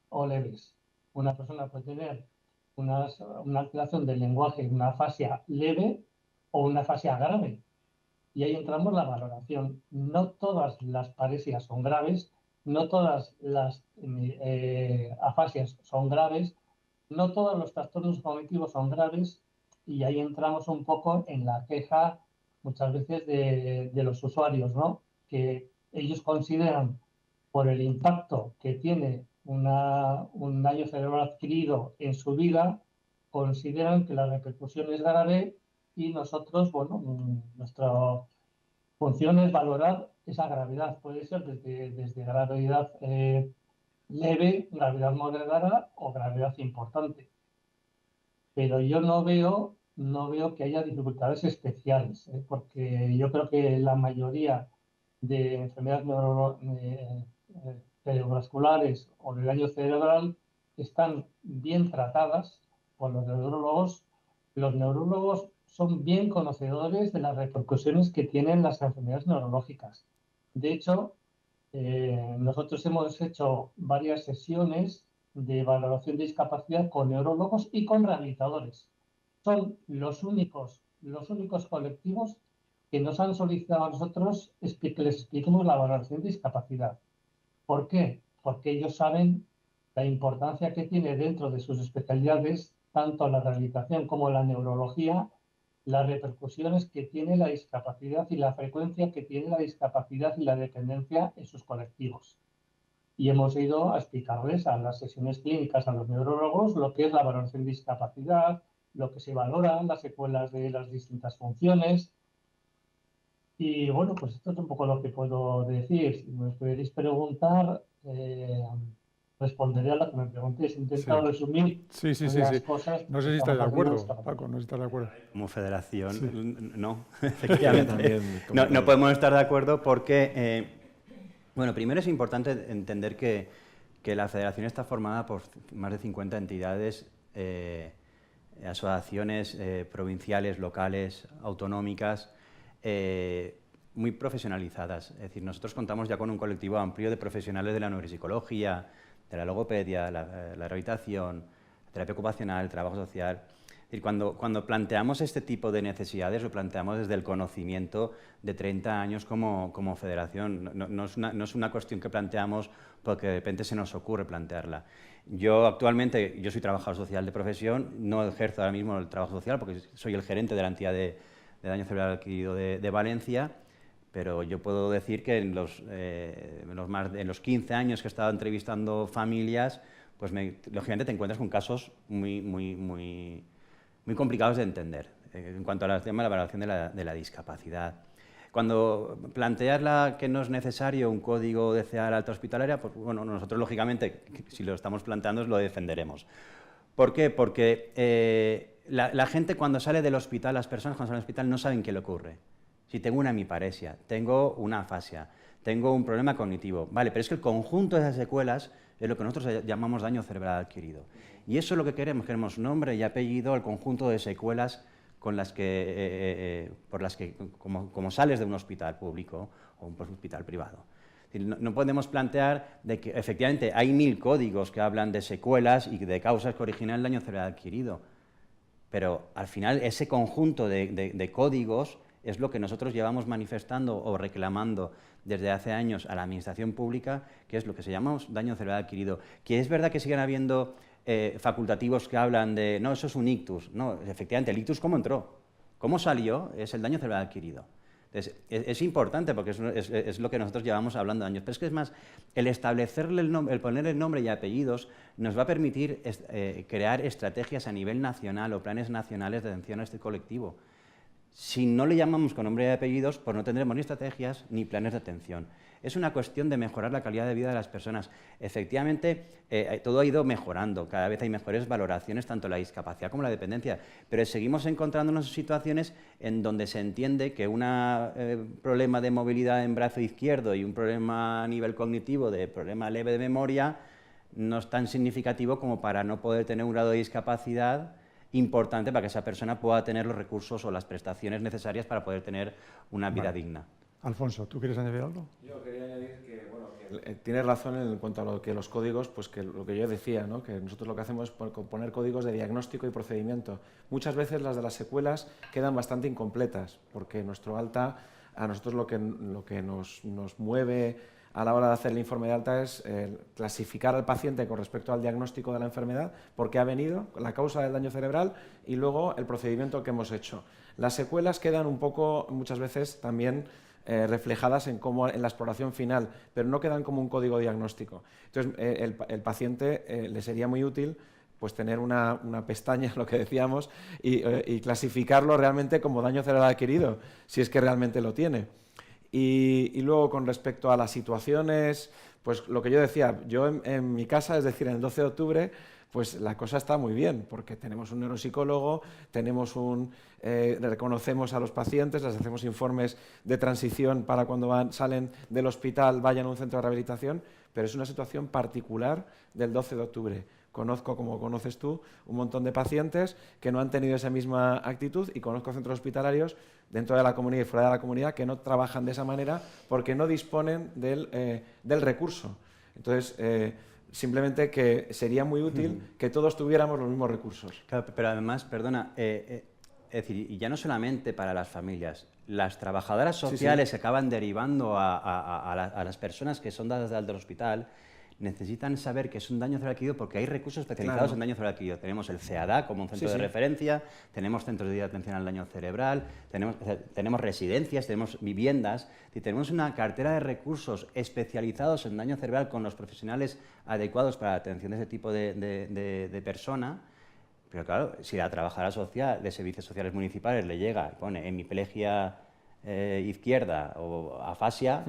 o leves. Una persona puede tener una alteración del lenguaje, una afasia leve o una afasia grave. Y ahí entramos la valoración. No todas las paresias son graves, no todas las afasias son graves, no todos los trastornos cognitivos son graves, y ahí entramos un poco en la queja muchas veces de los usuarios, ¿no? Que ellos consideran, por el impacto que tiene un daño cerebral adquirido en su vida, consideran que la repercusión es grave, y nosotros, bueno, nuestra función es valorar esa gravedad. Puede ser desde gravedad leve, gravedad moderada o gravedad importante. Pero yo no veo que haya dificultades especiales, porque yo creo que la mayoría de enfermedades cerebrovasculares o de daño cerebral están bien tratadas por los neurólogos. Los neurólogos son bien conocedores de las repercusiones que tienen las enfermedades neurológicas. De hecho, nosotros hemos hecho varias sesiones de valoración de discapacidad con neurólogos y con rehabilitadores. Son los únicos colectivos que nos han solicitado a nosotros que les expliquemos la valoración de discapacidad. ¿Por qué? Porque ellos saben la importancia que tiene dentro de sus especialidades, tanto la rehabilitación como la neurología, las repercusiones que tiene la discapacidad y la frecuencia que tiene la discapacidad y la dependencia en sus colectivos. Y hemos ido a explicarles a las sesiones clínicas a los neurólogos lo que es la valoración de discapacidad, lo que se valora, las secuelas de las distintas funciones. Y bueno, pues esto es un poco lo que puedo decir. Si me queréis preguntar, responderé a lo que me preguntéis. He intentado resumir las cosas. No sé si estás de acuerdo, Paco, no sé si estás de acuerdo. Como federación, no, efectivamente. No podemos estar de acuerdo porque, bueno, primero es importante entender que la federación está formada por más de 50 entidades, asociaciones provinciales, locales, autonómicas, muy profesionalizadas. Es decir, nosotros contamos ya con un colectivo amplio de profesionales de la neuropsicología, de la logopedia, la rehabilitación, la terapia ocupacional, el trabajo social. Es decir, cuando planteamos este tipo de necesidades, lo planteamos desde el conocimiento de 30 años como federación. No es una cuestión que planteamos porque de repente se nos ocurre plantearla. Yo actualmente, yo soy trabajador social de profesión, no ejerzo ahora mismo el trabajo social porque soy el gerente de la entidad de daño cerebral adquirido de Valencia, pero yo puedo decir que en los 15 años que he estado entrevistando familias, pues lógicamente te encuentras con casos muy complicados de entender en cuanto al tema de la valoración de la discapacidad. Cuando planteas que no es necesario un código de CEAR alta hospitalaria, pues bueno, nosotros lógicamente, si lo estamos planteando, lo defenderemos. ¿Por qué? Porque la gente cuando sale del hospital, las personas cuando salen del hospital no saben qué le ocurre. Si tengo una hemiparesia, tengo una afasia, tengo un problema cognitivo, vale, pero es que el conjunto de esas secuelas es lo que nosotros llamamos daño cerebral adquirido. Y eso es lo que queremos nombre y apellido al conjunto de secuelas por las que como sales de un hospital público o un hospital privado. No podemos plantear de que efectivamente hay 1000 códigos que hablan de secuelas y de causas que originan el daño cerebral adquirido, pero al final ese conjunto de códigos es lo que nosotros llevamos manifestando o reclamando desde hace años a la administración pública, que es lo que se llama daño cerebral adquirido. Que es verdad que siguen habiendo facultativos que hablan de, no, eso es un ictus. No, efectivamente, el ictus, ¿cómo entró? ¿Cómo salió? Es el daño cerebral adquirido. Entonces, es importante porque es lo que nosotros llevamos hablando años. Pero es que es más, el establecerle el ponerle nombre y apellidos nos va a permitir crear estrategias a nivel nacional o planes nacionales de atención a este colectivo. Si no le llamamos con nombre y apellidos, pues no tendremos ni estrategias ni planes de atención. Es una cuestión de mejorar la calidad de vida de las personas. Efectivamente, todo ha ido mejorando, cada vez hay mejores valoraciones, tanto la discapacidad como la dependencia, pero seguimos encontrándonos en situaciones en donde se entiende que un problema de movilidad en brazo izquierdo y un problema a nivel cognitivo, de problema leve de memoria, no es tan significativo como para no poder tener un grado de discapacidad importante para que esa persona pueda tener los recursos o las prestaciones necesarias para poder tener una vida digna. Alfonso, ¿tú quieres añadir algo? Yo quería añadir que, bueno, que tienes razón en cuanto a lo que los códigos, pues que lo que yo decía, ¿no? Que nosotros lo que hacemos es poner códigos de diagnóstico y procedimiento. Muchas veces las de las secuelas quedan bastante incompletas, porque nuestro alta, a nosotros lo que nos mueve a la hora de hacer el informe de alta es clasificar al paciente con respecto al diagnóstico de la enfermedad, por qué ha venido, la causa del daño cerebral y luego el procedimiento que hemos hecho. Las secuelas quedan un poco, muchas veces, también reflejadas en la exploración final, pero no quedan como un código diagnóstico. Entonces, el paciente le sería muy útil pues tener una pestaña, lo que decíamos, y clasificarlo realmente como daño cerebral adquirido, si es que realmente lo tiene. Y luego, con respecto a las situaciones, pues lo que yo decía, yo en mi casa, es decir, en el 12 de octubre, pues la cosa está muy bien, porque tenemos un neuropsicólogo, reconocemos a los pacientes, les hacemos informes de transición para cuando salen del hospital, vayan a un centro de rehabilitación, pero es una situación particular del 12 de octubre. Conozco, como conoces tú, un montón de pacientes que no han tenido esa misma actitud y conozco centros hospitalarios dentro de la comunidad y fuera de la comunidad que no trabajan de esa manera porque no disponen del recurso. Entonces, simplemente que sería muy útil que todos tuviéramos los mismos recursos. Claro, pero además, perdona, es decir, y ya no solamente para las familias, las trabajadoras sociales sí. acaban derivando a las personas que son dadas de alta del hospital, necesitan saber que es un daño cerebral adquirido porque hay recursos especializados en daño cerebral adquirido. Tenemos el CEADA como un centro de referencia, tenemos centros de atención al daño cerebral, tenemos residencias, tenemos viviendas, y tenemos una cartera de recursos especializados en daño cerebral con los profesionales adecuados para la atención de ese tipo de persona. Pero claro, si la trabajadora social de servicios sociales municipales le llega y pone hemiplegia izquierda o afasia,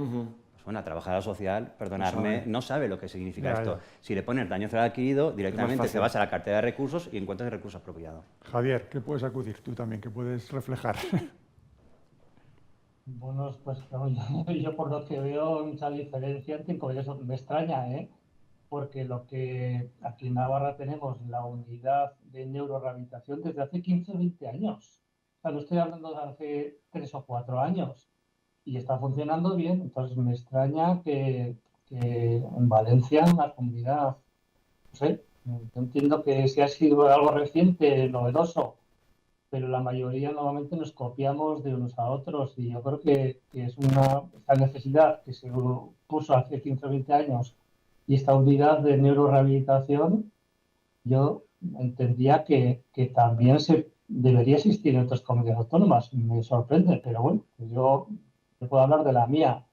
una trabajadora social, perdonadme, no sabe lo que significa esto. Si le pones daño cerebral adquirido, directamente te vas a la cartera de recursos y encuentras el recurso apropiado. Javier, ¿qué puedes acudir tú también, qué puedes reflejar? Bueno, pues yo por lo que veo mucha diferencia en tiempo, y eso me extraña, porque lo que aquí en Navarra tenemos la unidad de neurorehabilitación desde hace 15 o 20 años. O sea, no estoy hablando de hace 3 o 4 años. Y está funcionando bien, entonces me extraña que en Valencia, en la comunidad, no sé, yo entiendo que si ha sido algo reciente, novedoso, pero la mayoría normalmente nos copiamos de unos a otros y yo creo que es esta necesidad que se puso hace 15 o 20 años y esta unidad de neurorehabilitación, yo entendía que también debería existir en otras comunidades autónomas. Me sorprende, pero bueno, yo puedo hablar de la mía.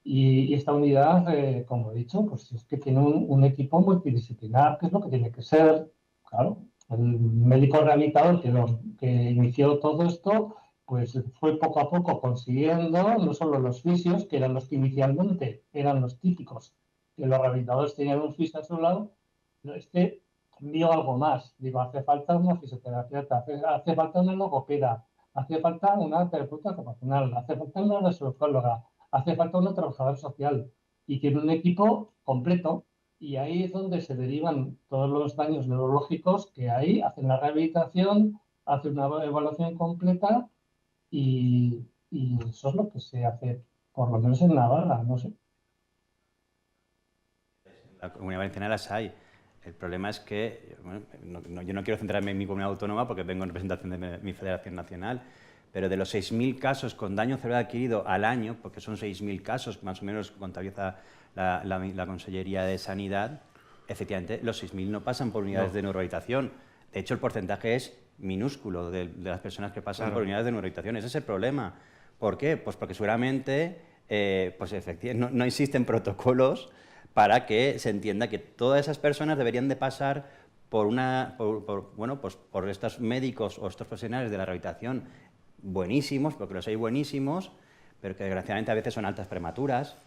Y esta unidad, como he dicho, pues es que tiene un equipo multidisciplinar, que es lo que tiene que ser. Claro, el médico rehabilitador que inició todo esto, pues fue poco a poco consiguiendo no solo los fisios, que eran los que inicialmente eran los típicos, que los rehabilitadores tenían un fisio a su lado, pero este vio algo más. Digo, hace falta una fisioterapeuta, hace falta una logopeda, hace falta una terapeuta ocupacional, hace falta una resolucióloga, hace falta una trabajadora social y tiene un equipo completo y ahí es donde se derivan todos los daños neurológicos que hay, hacen la rehabilitación, hacen una evaluación completa y eso es lo que se hace, por lo menos en Navarra, no sé. En la Comunidad Valenciana las hay. El problema es que, bueno, yo no quiero centrarme en mi comunidad autónoma porque vengo en representación de mi federación nacional, pero de los 6.000 casos con daño cerebral adquirido al año, porque son 6.000 casos, más o menos contabiliza la Consellería de Sanidad, efectivamente los 6.000 no pasan por unidades de neurorehabilitación. De hecho, el porcentaje es minúsculo de las personas que pasan por unidades de neurorehabilitación. Ese es el problema. ¿Por qué? Pues porque seguramente pues efectivamente, no existen protocolos para que se entienda que todas esas personas deberían de pasar por estos médicos o estos profesionales de la rehabilitación buenísimos, porque los hay buenísimos, pero que desgraciadamente a veces son altas prematuras,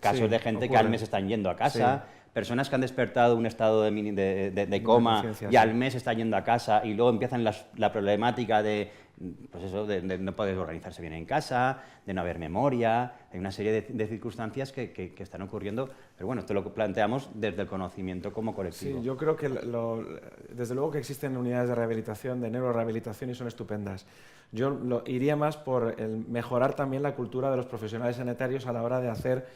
casos de gente que al mes están yendo a casa, personas que han despertado un estado de coma y al mes están yendo a casa y luego empiezan la problemática de no poder organizarse bien en casa, de no haber memoria, hay una serie de circunstancias que están ocurriendo, pero bueno, esto lo planteamos desde el conocimiento como colectivo. Sí, yo creo que desde luego que existen unidades de rehabilitación, de neurorehabilitación y son estupendas. Yo iría más por el mejorar también la cultura de los profesionales sanitarios a la hora de hacer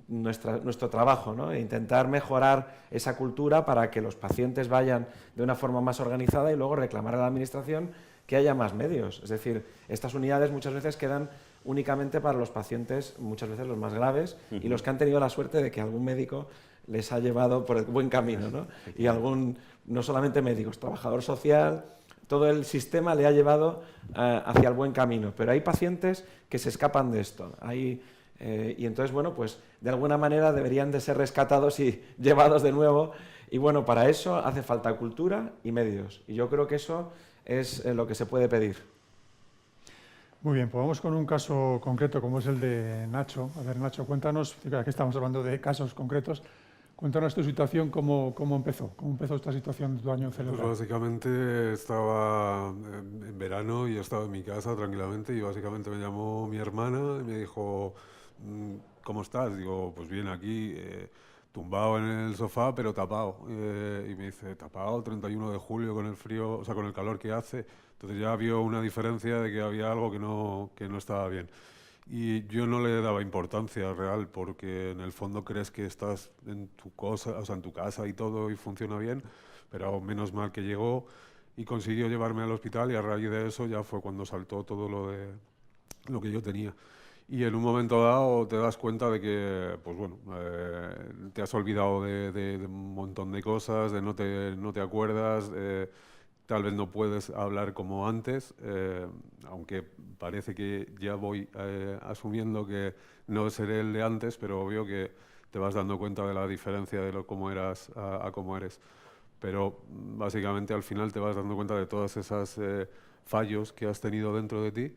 nuestro trabajo, ¿no? E intentar mejorar esa cultura para que los pacientes vayan de una forma más organizada y luego reclamar a la administración que haya más medios. Es decir, estas unidades muchas veces quedan únicamente para los pacientes, muchas veces los más graves, y los que han tenido la suerte de que algún médico les ha llevado por el buen camino, ¿no? Y algún, no solamente médicos, trabajador social, todo el sistema le ha llevado hacia el buen camino. Pero hay pacientes que se escapan de esto. Y entonces, bueno, pues de alguna manera deberían de ser rescatados y llevados de nuevo. Y bueno, para eso hace falta cultura y medios. Y yo creo que eso es lo que se puede pedir. Muy bien, pues vamos con un caso concreto como es el de Nacho. A ver, Nacho, cuéntanos, aquí estamos hablando de casos concretos, cuéntanos tu situación, cómo empezó esta situación de tu año cerebral. Pues básicamente estaba en verano y estaba en mi casa tranquilamente y básicamente me llamó mi hermana y me dijo, ¿cómo estás? Digo, pues bien, aquí, tumbado en el sofá, pero tapado. Y me dice, tapado, 31 de julio con el frío, o sea, con el calor que hace. Entonces ya vio una diferencia de que había algo que no estaba bien. Y yo no le daba importancia real porque en el fondo crees que estás en tu cosa, o sea, en tu casa y todo y funciona bien, pero menos mal que llegó y consiguió llevarme al hospital y a raíz de eso ya fue cuando saltó todo lo que yo tenía. Y en un momento dado te das cuenta de que, pues bueno, te has olvidado de un montón de cosas, no te acuerdas, tal vez no puedes hablar como antes, aunque parece que ya voy asumiendo que no seré el de antes, pero obvio que te vas dando cuenta de la diferencia de cómo eras a cómo eres. Pero básicamente al final te vas dando cuenta de todas esas fallos que has tenido dentro de ti.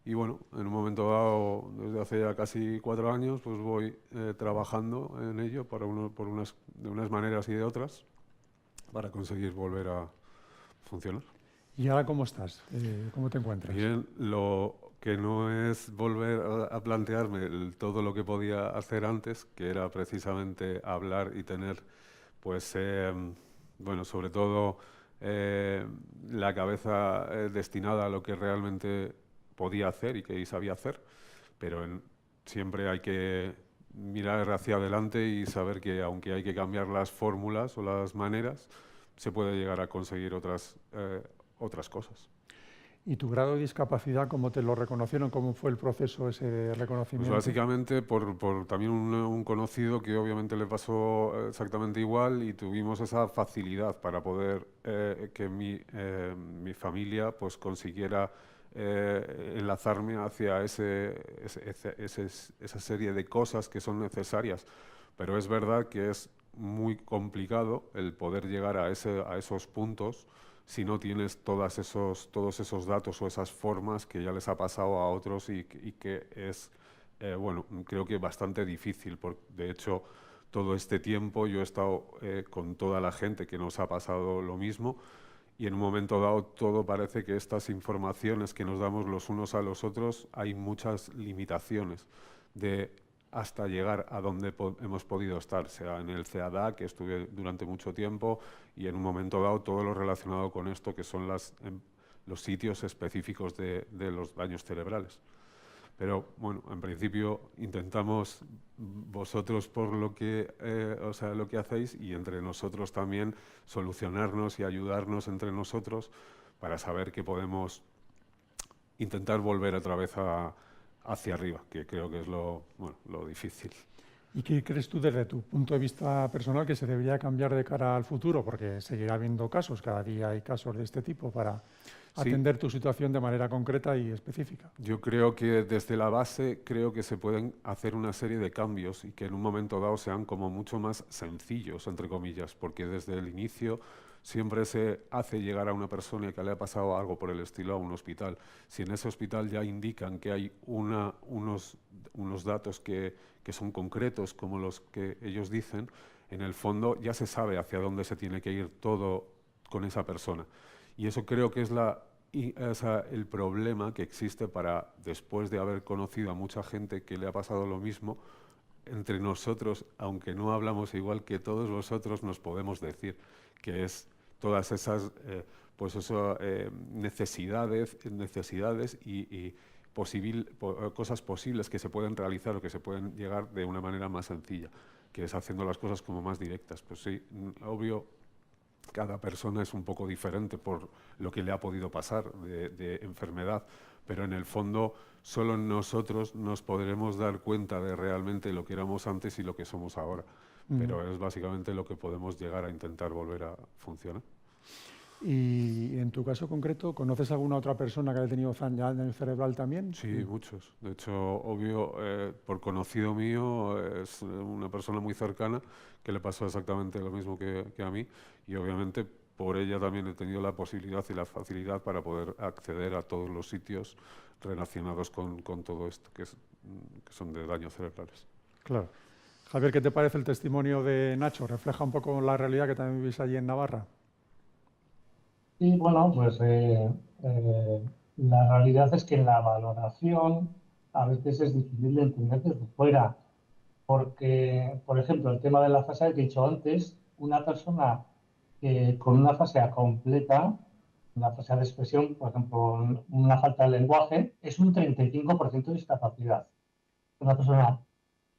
Y bueno, en un momento dado, desde hace ya casi 4 años, pues voy trabajando en ello de unas maneras y de otras para conseguir volver a funcionar. ¿Y ahora cómo estás? ¿Cómo te encuentras? Bien, lo que no es volver a plantearme todo lo que podía hacer antes, que era precisamente hablar y tener, pues, bueno, sobre todo la cabeza destinada a lo que realmente podía hacer y que sabía hacer, pero siempre hay que mirar hacia adelante y saber que aunque hay que cambiar las fórmulas o las maneras, se puede llegar a conseguir otras cosas. ¿Y tu grado de discapacidad, cómo te lo reconocieron? ¿Cómo fue el proceso ese de reconocimiento? Pues básicamente por también un conocido que obviamente le pasó exactamente igual y tuvimos esa facilidad para poder que mi familia pues consiguiera enlazarme hacia esa serie de cosas que son necesarias. Pero es verdad que es muy complicado el poder llegar a esos puntos si no tienes todos esos datos o esas formas que ya les ha pasado a otros y que es, bueno, creo que bastante difícil. De hecho, todo este tiempo yo he estado con toda la gente que nos ha pasado lo mismo y en un momento dado todo parece que estas informaciones que nos damos los unos a los otros hay muchas limitaciones hasta llegar a donde hemos podido estar, sea en el CEADA, que estuve durante mucho tiempo, y en un momento dado todo lo relacionado con esto, que son los sitios específicos de los daños cerebrales. Pero bueno, en principio intentamos vosotros por lo que hacéis y entre nosotros también solucionarnos y ayudarnos entre nosotros para saber que podemos intentar volver otra vez hacia arriba, que creo que es lo difícil. ¿Y qué crees tú desde tu punto de vista personal que se debería cambiar de cara al futuro? Porque seguirá habiendo casos, cada día hay casos de este tipo para atender tu situación de manera concreta y específica. Yo creo que desde la base creo que se pueden hacer una serie de cambios y que en un momento dado sean como mucho más sencillos, entre comillas, porque desde el inicio siempre se hace llegar a una persona que le ha pasado algo por el estilo a un hospital. Si en ese hospital ya indican que hay unos datos que son concretos como los que ellos dicen, en el fondo ya se sabe hacia dónde se tiene que ir todo con esa persona. Y eso creo que es el problema que existe para, después de haber conocido a mucha gente que le ha pasado lo mismo, entre nosotros, aunque no hablamos igual que todos vosotros, nos podemos decir que es todas esas necesidades y cosas posibles que se pueden realizar o que se pueden llegar de una manera más sencilla, que es haciendo las cosas como más directas. Pues sí, obvio, cada persona es un poco diferente por lo que le ha podido pasar de enfermedad, pero en el fondo solo nosotros nos podremos dar cuenta de realmente lo que éramos antes y lo que somos ahora. Pero es básicamente lo que podemos llegar a intentar volver a funcionar. Y en tu caso concreto, ¿conoces alguna otra persona que haya tenido daño cerebral también? Sí, muchos. De hecho, obvio, por conocido mío, es una persona muy cercana que le pasó exactamente lo mismo que a mí, y obviamente por ella también he tenido la posibilidad y la facilidad para poder acceder a todos los sitios relacionados con todo esto, que son de daños cerebrales. Claro. Javier, ¿qué te parece el testimonio de Nacho? ¿Refleja un poco la realidad que también vivís allí en Navarra? Y bueno, pues la realidad es que la valoración a veces es difícil de entender desde fuera, porque, por ejemplo, el tema de la fase que he dicho antes, una persona con una fase completa, una fase de expresión, por ejemplo, una falta de lenguaje, es un 35% de discapacidad. Una persona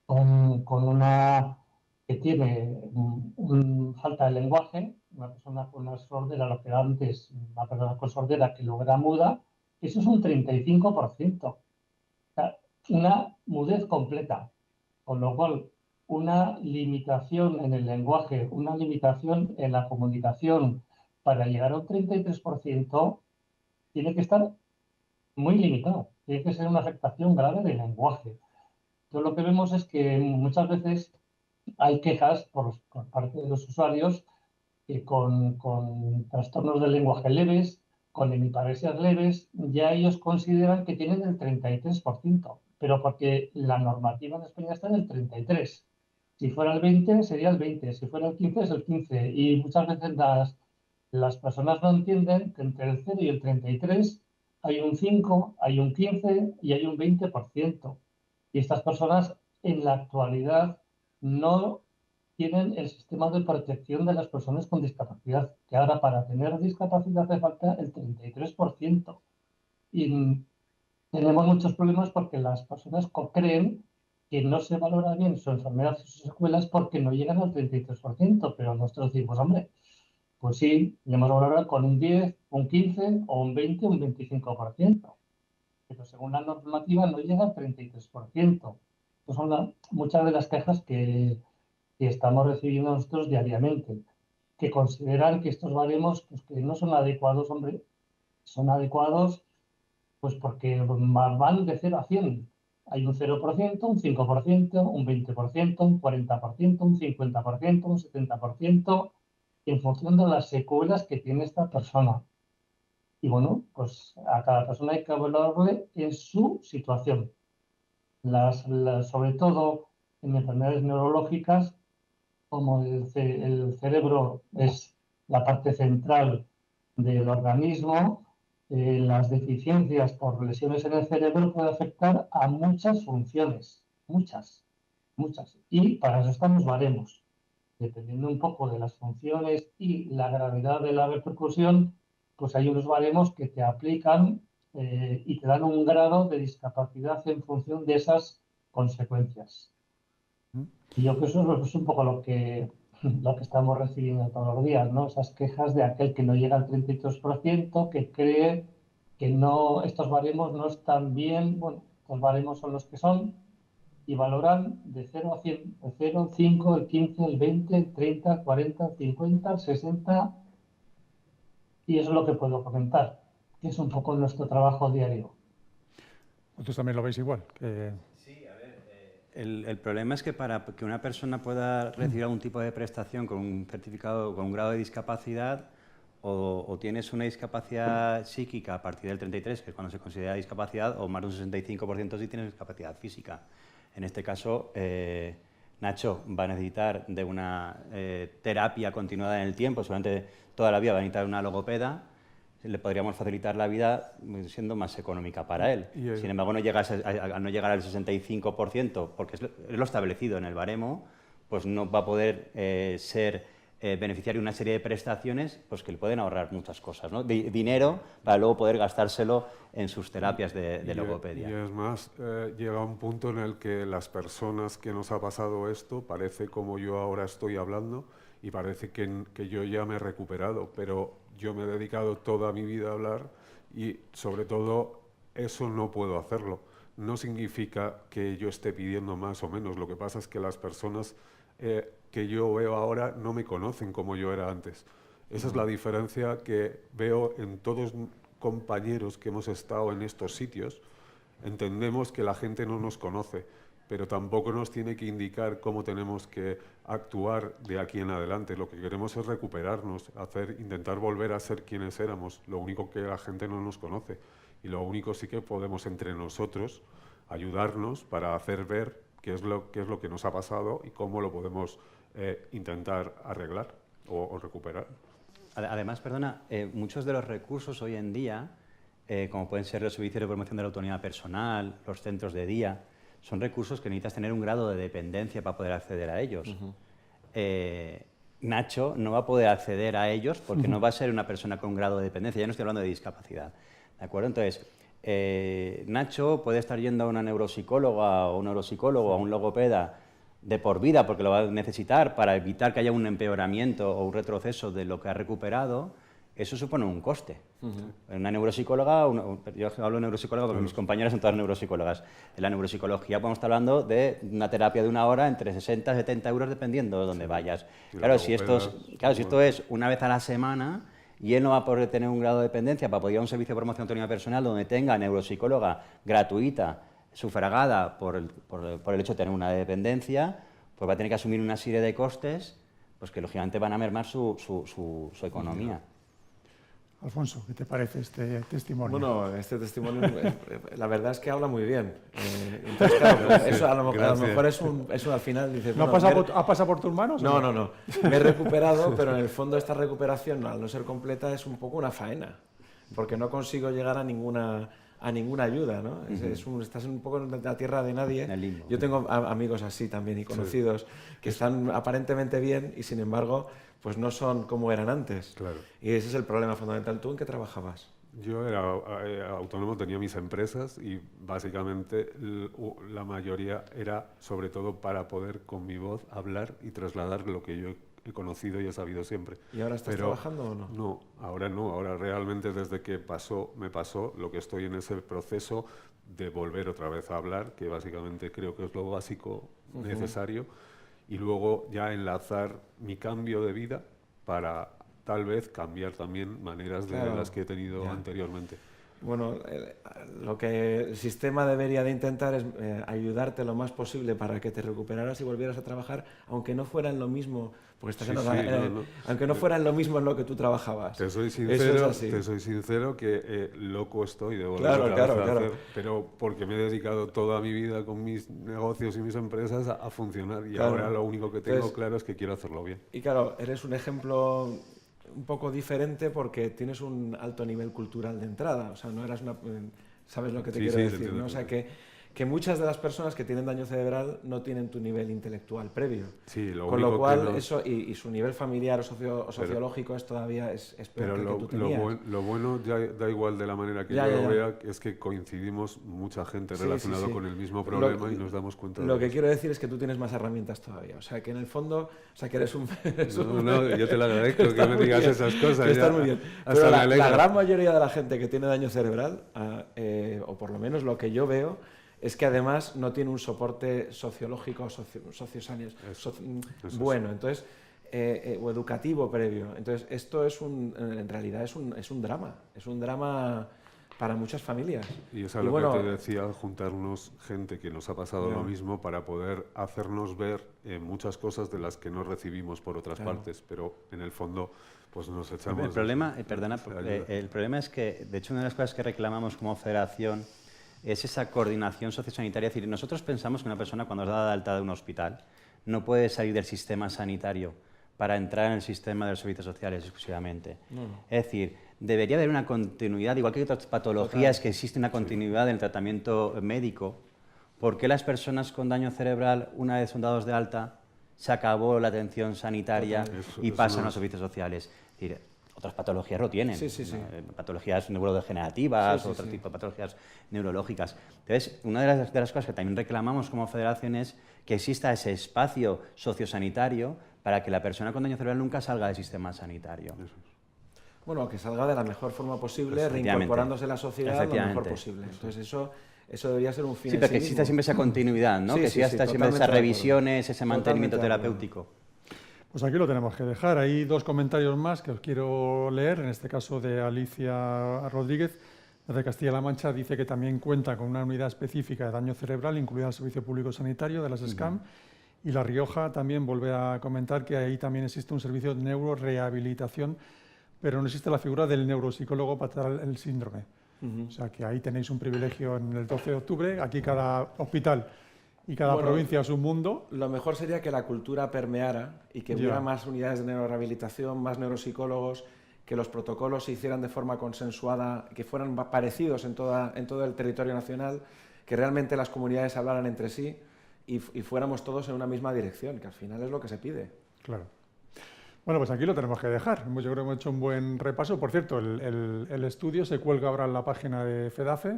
con una que tiene falta de lenguaje, una persona con una sordera, lo que era antes, una persona con sordera que luego era muda, eso es un 35%. O sea, una mudez completa. Con lo cual, una limitación en el lenguaje, una limitación en la comunicación para llegar a un 33% tiene que estar muy limitado. Tiene que ser una afectación grave del lenguaje. Entonces, lo que vemos es que muchas veces hay quejas por parte de los usuarios que con trastornos del lenguaje leves, con hemiparesias leves, ya ellos consideran que tienen el 33%, pero porque la normativa en España está en el 33%. Si fuera el 20 sería el 20, si fuera el 15 es el 15. Y muchas veces las personas no entienden que entre el 0 y el 33 hay un 5, hay un 15 y hay un 20%. Y estas personas en la actualidad no tienen el sistema de protección de las personas con discapacidad, que ahora para tener discapacidad hace falta el 33%. Y tenemos muchos problemas porque las personas creen que no se valora bien su enfermedad y sus secuelas porque no llegan al 33%, pero nosotros decimos, hombre, pues sí, le hemos valorado con un 10, un 15 o un 20 o un 25%, pero según la normativa no llega al 33%. Estas son muchas de las quejas que estamos recibiendo nosotros diariamente, que consideran que estos baremos pues, que no son adecuados, hombre, son adecuados pues porque van de 0 a 100. Hay un 0%, un 5%, un 20%, un 40%, un 50%, un 70%, en función de las secuelas que tiene esta persona. Y bueno, pues a cada persona hay que valorarle en su situación. Sobre todo en enfermedades neurológicas, como el cerebro es la parte central del organismo, las deficiencias por lesiones en el cerebro pueden afectar a muchas funciones, muchas, muchas. Y para eso están los baremos. Dependiendo un poco de las funciones y la gravedad de la repercusión, pues hay unos baremos que te aplican y te dan un grado de discapacidad en función de esas consecuencias. Y yo creo que eso es un poco lo que estamos recibiendo todos los días, ¿no? Esas quejas de aquel que no llega al 33%, que cree que no, estos baremos no están bien. Bueno, los baremos son los que son y valoran de 0 a 100, el 0, el 5, el 15, el 20, el 30, el 40, el 50, el 60, y eso es lo que puedo comentar, que es un poco nuestro trabajo diario. ¿Vosotros también lo veis igual? Sí, a ver, el problema es que para que una persona pueda recibir algún tipo de prestación con un certificado, con un grado de discapacidad, o tienes una discapacidad psíquica a partir del 33, que es cuando se considera discapacidad, o más de un 65% si tienes discapacidad física. En este caso, Nacho va a necesitar de una terapia continuada en el tiempo, seguramente toda la vida va a necesitar una logopeda. Le podríamos facilitar la vida siendo más económica para él. Sin embargo, no llegar al 65%, porque es lo establecido en el baremo, pues no va a poder ser beneficiario de una serie de prestaciones pues que le pueden ahorrar muchas cosas, ¿no? Dinero para luego poder gastárselo en sus terapias de logopedia. Y es más, llega un punto en el que las personas que nos ha pasado esto, parece como yo ahora estoy hablando, y parece que yo ya me he recuperado, pero yo me he dedicado toda mi vida a hablar y sobre todo eso no puedo hacerlo. No significa que yo esté pidiendo más o menos. Lo que pasa es que las personas que yo veo ahora no me conocen como yo era antes. Esa es la diferencia que veo en todos compañeros que hemos estado en estos sitios. Entendemos que la gente no nos conoce, pero tampoco nos tiene que indicar cómo tenemos que actuar de aquí en adelante. Lo que queremos es recuperarnos, intentar volver a ser quienes éramos. Lo único que la gente no nos conoce. Y lo único sí que podemos entre nosotros ayudarnos para hacer ver qué es lo que nos ha pasado y cómo lo podemos intentar arreglar o recuperar. Además, perdona, muchos de los recursos hoy en día, como pueden ser los servicios de promoción de la autonomía personal, los centros de día, son recursos que necesitas tener un grado de dependencia para poder acceder a ellos. Nacho no va a poder acceder a ellos porque no va a ser una persona con un grado de dependencia, ya no estoy hablando de discapacidad. ¿De acuerdo? Entonces, Nacho puede estar yendo a una neuropsicóloga o un neuropsicólogo o a un logopeda de por vida porque lo va a necesitar para evitar que haya un empeoramiento o un retroceso de lo que ha recuperado. Eso supone un coste. Una neuropsicóloga, yo hablo de neuropsicóloga porque mis compañeras son todas neuropsicólogas. En la neuropsicología podemos estar hablando de una terapia de 1 hora entre 60 y 70 euros dependiendo de dónde vayas. Claro, si esto es una vez a la semana y él no va a poder tener un grado de dependencia para poder ir a un servicio de promoción de autonomía personal donde tenga neuropsicóloga gratuita, sufragada por el hecho de tener una dependencia, pues va a tener que asumir una serie de costes pues que lógicamente van a mermar su economía. Alfonso, ¿qué te parece este testimonio? Bueno, este testimonio, la verdad es que habla muy bien. Entonces, claro, eso a lo mejor es un al final dices... ¿No ha pasado por tus manos? No. Me he recuperado, pero en el fondo esta recuperación, al no ser completa, es un poco una faena, porque no consigo llegar a ninguna ayuda, ¿no? Estás un poco en la tierra de nadie. En el limbo. Yo tengo amigos así también y conocidos que están aparentemente bien y sin embargo pues no son como eran antes. Claro. Y ese es el problema fundamental. ¿Tú en qué trabajabas? Yo era autónomo, tenía mis empresas y básicamente la mayoría era sobre todo para poder con mi voz hablar y trasladar lo que yo he conocido y he sabido siempre. ¿Y ahora estás trabajando o no? No, ahora realmente desde que me pasó, lo que estoy en ese proceso de volver otra vez a hablar, que básicamente creo que es lo básico necesario, y luego ya enlazar mi cambio de vida para tal vez cambiar también maneras de las que he tenido anteriormente. Bueno, lo que el sistema debería de intentar es ayudarte lo más posible para que te recuperaras y volvieras a trabajar, aunque no fuera en lo mismo, porque aunque no fuera en lo mismo en lo que tú trabajabas. Te soy sincero que loco estoy de volver a hacer, pero porque me he dedicado toda mi vida con mis negocios y mis empresas a funcionar y ahora lo único que tengo claro es que quiero hacerlo bien. Y claro, eres un ejemplo un poco diferente porque tienes un alto nivel cultural de entrada, o sea, no eras ¿sabes lo que te quiero decir? ¿No? O sea, que muchas de las personas que tienen daño cerebral no tienen tu nivel intelectual previo. Sí, con lo cual, eso y su nivel familiar o sociológico es todavía es peor que tú tenías. Lo bueno, da igual de la manera que yo lo vea, es que coincidimos mucha gente relacionada con el mismo problema y nos damos cuenta de lo que quiero decir es que tú tienes más herramientas todavía. O sea, que en el fondo, que eres un... yo te lo agradezco que me digas esas cosas. Estás muy bien. Pero la gran mayoría de la gente que tiene daño cerebral, o por lo menos lo que yo veo, es que además no tiene un soporte sociológico, bueno, entonces, o educativo previo. Entonces, esto en realidad es un drama para muchas familias. Y es algo que te decía, juntarnos gente que nos ha pasado lo mismo para poder hacernos ver muchas cosas de las que no recibimos por otras partes, pero en el fondo pues nos echamos... El problema es que, de hecho, una de las cosas que reclamamos como federación es esa coordinación sociosanitaria. Es decir, nosotros pensamos que una persona cuando es dada de alta de un hospital no puede salir del sistema sanitario para entrar en el sistema de los servicios sociales exclusivamente. Es decir, debería haber una continuidad, igual que otras patologías que existe una continuidad en el tratamiento médico. ¿Por qué las personas con daño cerebral, una vez son dados de alta, se acabó la atención sanitaria y pasan a los servicios sociales? Es decir, otras patologías lo tienen, patologías neurodegenerativas, otro tipo de patologías neurológicas. Entonces, una de las cosas que también reclamamos como federación es que exista ese espacio sociosanitario para que la persona con daño cerebral nunca salga del sistema sanitario. Bueno, que salga de la mejor forma posible, Efectivamente. reincorporándose a la sociedad lo mejor Efectivamente. posible. Entonces eso debería ser un fin Sí, en pero sí que exista mismo. siempre esa continuidad, ¿no? Sí, Que sí, exista sí, siempre totalmente esas de acuerdo. revisiones, ese mantenimiento Totalmente de acuerdo. terapéutico. Pues aquí lo tenemos que dejar. Hay 2 comentarios más que os quiero leer, en este caso de Alicia Rodríguez, de Castilla-La Mancha. Dice que también cuenta con una unidad específica de daño cerebral, incluida el Servicio Público Sanitario de las SCAM. Y La Rioja también vuelve a comentar que ahí también existe un servicio de neurorehabilitación, pero no existe la figura del neuropsicólogo para tratar el síndrome. O sea que ahí tenéis un privilegio en el 12 de octubre. Aquí cada hospital y cada Bueno, provincia es un mundo. Lo mejor sería que la cultura permeara y que Ya. hubiera más unidades de neurorehabilitación, más neuropsicólogos, que los protocolos se hicieran de forma consensuada, que fueran parecidos en todo el territorio nacional, que realmente las comunidades hablaran entre sí y fuéramos todos en una misma dirección, que al final es lo que se pide. Claro. Bueno, pues aquí lo tenemos que dejar. Yo creo que hemos hecho un buen repaso. Por cierto, el estudio se cuelga ahora en la página de FEDAFE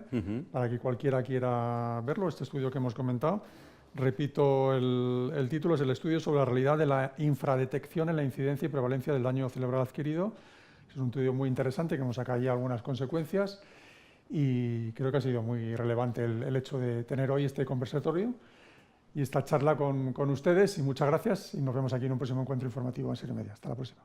para que cualquiera quiera verlo, este estudio que hemos comentado. Repito, el título es el estudio sobre la realidad de la infradetección en la incidencia y prevalencia del daño cerebral adquirido. Es un estudio muy interesante que hemos sacado ya algunas consecuencias y creo que ha sido muy relevante el hecho de tener hoy este conversatorio y esta charla con ustedes. Y muchas gracias y nos vemos aquí en un próximo encuentro informativo en Serie Media. Hasta la próxima.